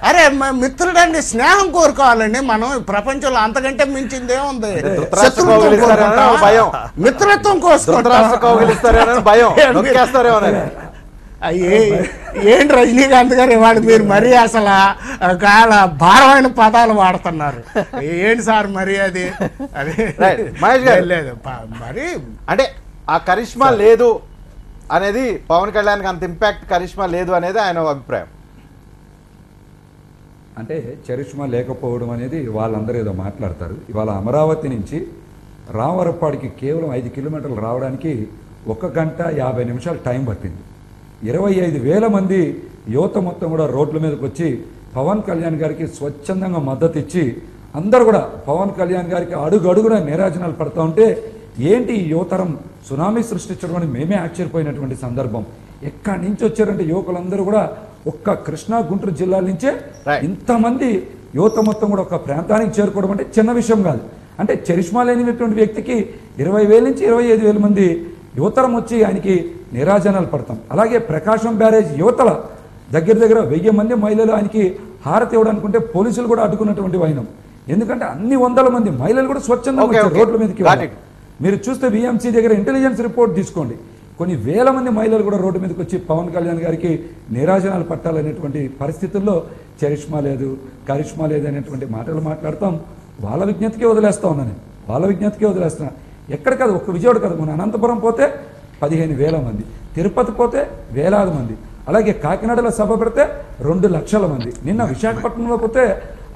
అరే మా మిత్రుడు అంటే స్నేహం కోరుకోవాలండి. మనం ప్రపంచంలో అంతకంటే మించింది ఏముంది? మిత్రత్వం ఏంటి రజనీకాంత్ గారు ఇవాళ మీరు మరీ అసలు భారమైన పదాలు వాడుతున్నారు. ఏంటి సార్ మరి అది లేదు మరి. అంటే ఆ కరిష్మా లేదు అనేది, పవన్ కళ్యాణ్కి అంత ఇంపాక్ట్ కరిష్మా లేదు అనేది ఆయన అభిప్రాయం. అంటే చరిష్మా లేకపోవడం అనేది వాళ్ళందరూ ఏదో మాట్లాడతారు. ఇవాళ అమరావతి నుంచి రామవరప్పాడికి కేవలం 5 కిలోమీటర్లు రావడానికి 1 గంట 50 నిమిషాలు టైం పట్టింది. 25,000 మంది యువత మొత్తం కూడా రోడ్ల మీదకి వచ్చి పవన్ కళ్యాణ్ గారికి స్వచ్ఛందంగా మద్దతు ఇచ్చి అందరూ కూడా పవన్ కళ్యాణ్ గారికి అడుగడుగున నీరాజనాలు పడుతూ ఉంటే ఏంటి ఈ యువతరం సునామీ సృష్టించడం అని మేమే ఆశ్చర్యపోయినటువంటి సందర్భం. ఎక్కడి నుంచి వచ్చారంటే యువకులందరూ కూడా ఒక్క కృష్ణా గుంటూరు జిల్లాల నుంచే ఇంతమంది యువత మొత్తం కూడా ఒక ప్రాంతానికి చేరుకోవడం అంటే చిన్న విషయం కాదు. అంటే చరిష్మా లేనిటువంటి వ్యక్తికి 20,000 నుంచి 25,000 మంది యువతరం వచ్చి ఆయనకి నీరాజనాలు పడతాం. అలాగే ప్రకాశం బ్యారేజ్ యువతల దగ్గర 1000 మంది మహిళలు ఆయనకి హారతి ఇవ్వడానుకుంటే పోలీసులు కూడా అడ్డుకున్నటువంటి వైనం. ఎందుకంటే అన్ని 100 మంది మహిళలు కూడా స్వచ్ఛందంగా రోడ్ల మీదకి. మీరు చూస్తే BMC దగ్గర ఇంటెలిజెన్స్ రిపోర్ట్ తీసుకోండి, కొన్ని వేల మంది మహిళలు కూడా రోడ్డు మీదకి వచ్చి పవన్ కళ్యాణ్ గారికి నీరాజనాలు పట్టాలనేటువంటి పరిస్థితుల్లో చరిష్మా లేదు, కరిష్మా లేదు అనేటువంటి మాటలు మాట్లాడతాం. వాళ్ళ విజ్ఞతకే వదిలేస్తా ఉన్నాను, వాళ్ళ విజ్ఞతకే వదిలేస్తున్నా. ఎక్కడ కాదు, ఒక్క విజయవాడ కాదు, మన అనంతపురం పోతే 15,000 మంది, తిరుపతి పోతే వేలాది మంది, అలాగే కాకినాడలో సభ పెడితే 2 లక్షల మంది, నిన్న విశాఖపట్నంలో పోతే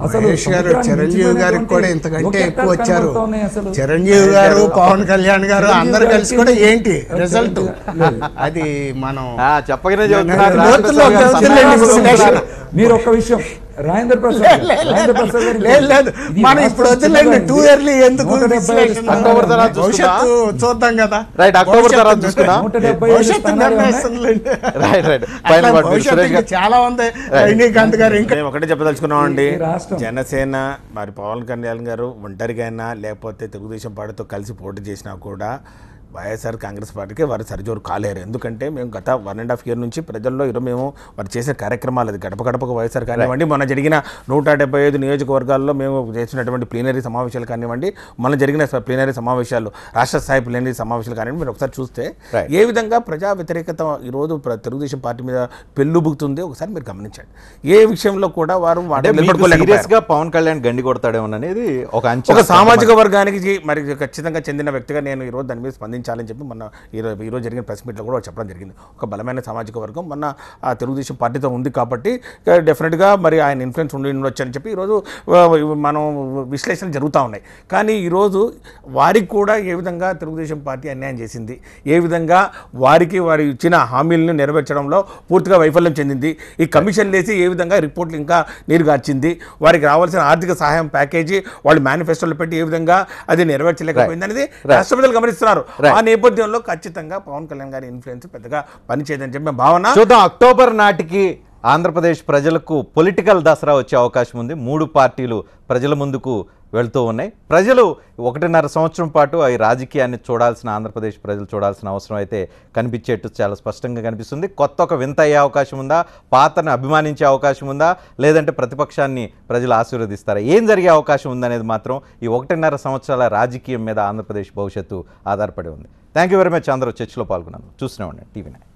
మహేష్ గారు సముద్రాన్ని చిరంజీవి గారికి మించిపోయినటువంటి కూడా ఇంతకంటే ఎక్కువ rocket వచ్చారు. కనబడుతోంది అసలు. చిరంజీవి గారు, పవన్ కళ్యాణ్ గారు చిరంజీవి అందరు కలిసి గారికి కూడా ఏంటి రిజల్ట్ లేదు. అది మనం చెప్పగానే చెబుతున్నారు. లోతుల్లో వెళ్తులేండి విశ్లేషణ. మీరు ఒక్క విషయం రాజేంద్ర ప్రసాద్ గారు లేదు మనం ఇప్పుడు వద్దులేండి, టూ ఇయర్లీ ఎందుకు 175 విశ్లేషణ? అక్టోబర్ తర్వాత భవిష్యత్తు చూద్దాం కదా. రైట్, అక్టోబర్ తర్వాత చూసుకున్నా. 175 భవిష్యత్తు స్థానాలు నిర్ణయిస్తుందిలేండి. రైట్ రైట్ అట్లా ఫైనల్ వర్డ్ భవిష్యత్తు సురేష్ ఇంకా గారు. చాలా ఉంది. రజనీకాంత్ గారు ఇంకా మేము ఒకటే చెప్పదలుచుకున్నామండి, ఈ రాష్ట్రం. జనసేన మరి పవన్ కళ్యాణ్ గారు ఒంటరిగా అయినా లేకపోతే తెలుగుదేశం పార్టీతో కలిసి పోటీ చేసినా కూడా వైఎస్ఆర్ కాంగ్రెస్ పార్టీకి వారు సరిజోరు కాలేరు. ఎందుకంటే మేము గత 1.5 year నుంచి ప్రజల్లో ఈరోజు మేము వారు చేసే కార్యక్రమాలు, అది గడప గడపకు వైఎస్ఆర్ కానివ్వండి, మన జరిగిన 175 నియోజకవర్గాల్లో మేము చేసినటువంటి ప్లీనరీ సమావేశాలు కానివ్వండి, మన జరిగిన ప్లీనరీ సమావేశాలు, రాష్ట్ర స్థాయి ప్లీనరీ సమావేశాలు కానివ్వండి, మీరు ఒకసారి చూస్తే ఏ విధంగా ప్రజా వ్యతిరేకత ఈరోజు తెలుగుదేశం పార్టీ మీద పెళ్ళుబుకుతుంది ఒకసారి మీరు గమనించండి. ఏ విషయంలో కూడా వారు సీరియస్ గా పవన్ కళ్యాణ్ గండి కొడతాడేమో అనేది ఒక అంచనా. ఒక సామాజిక వర్గానికి మరి ఖచ్చితంగా చెందిన వ్యక్తిగా నేను ఈరోజు దాని మీద స్పందించాలని చెప్పి మొన్న ఈరోజు జరిగిన ప్రెస్ మీట్లో కూడా చెప్పడం జరిగింది. ఒక బలమైన సామాజిక వర్గం మొన్న ఆ తెలుగుదేశం పార్టీతో ఉంది కాబట్టి డెఫినెట్గా మరి ఆయన ఇన్ఫ్లుయెన్స్ ఉండొచ్చు అని చెప్పి ఈరోజు మనం విశ్లేషణ జరుగుతూ ఉన్నాయి. కానీ ఈరోజు వారికి కూడా ఏ విధంగా తెలుగుదేశం పార్టీ అన్యాయం చేసింది, ఏ విధంగా వారికి వారి ఇచ్చిన హామీలను నెరవేర్చడంలో పూర్తిగా వైఫల్యం చెందింది, ఈ కమిషన్ లేసి ఏ విధంగా రిపోర్ట్లు ఇంకా నీరుగార్చింది, వారికి రావాల్సిన ఆర్థిక సహాయం ప్యాకేజీ వాళ్ళు మేనిఫెస్టోలో పెట్టి ఏ విధంగా అది నెరవేర్చలేకపోయింది అనేది రాష్ట్ర ప్రజలు గమనిస్తున్నారు. ఆ నేపథ్యంలో ఖచ్చితంగా పవన్ కళ్యాణ్ గారి ఇన్ఫ్లుయెన్స్ పెద్దగా పనిచేయదని చెప్పి భావన. చూద్దాం, అక్టోబర్ నాటికి ఆంధ్రప్రదేశ్ ప్రజలకు పొలిటికల్ దసరా వచ్చే అవకాశం ఉంది. 3 పార్టీలు ప్రజల ముందుకు వెళ్తూ ఉన్నాయి. ప్రజలు 1.5 సంవత్సరం పాటు ఈ రాజకీయాన్ని చూడాల్సిన, ఆంధ్రప్రదేశ్ ప్రజలు చూడాల్సిన అవసరం అయితే కనిపించేట్టు చాలా స్పష్టంగా కనిపిస్తుంది. కొత్త ఒక వింత అయ్యే అవకాశం ఉందా, పాతను అభిమానించే అవకాశం ఉందా, లేదంటే ప్రతిపక్షాన్ని ప్రజలు ఆశీర్వదిస్తారా, ఏం జరిగే అవకాశం ఉందనేది మాత్రం ఈ 1.5 సంవత్సరాల రాజకీయం మీద ఆంధ్రప్రదేశ్ భవిష్యత్తు ఆధారపడి ఉంది. Thank you very much. అందరూ చర్చలో పాల్గొన్నాను. చూస్తూనే ఉండండి TV9.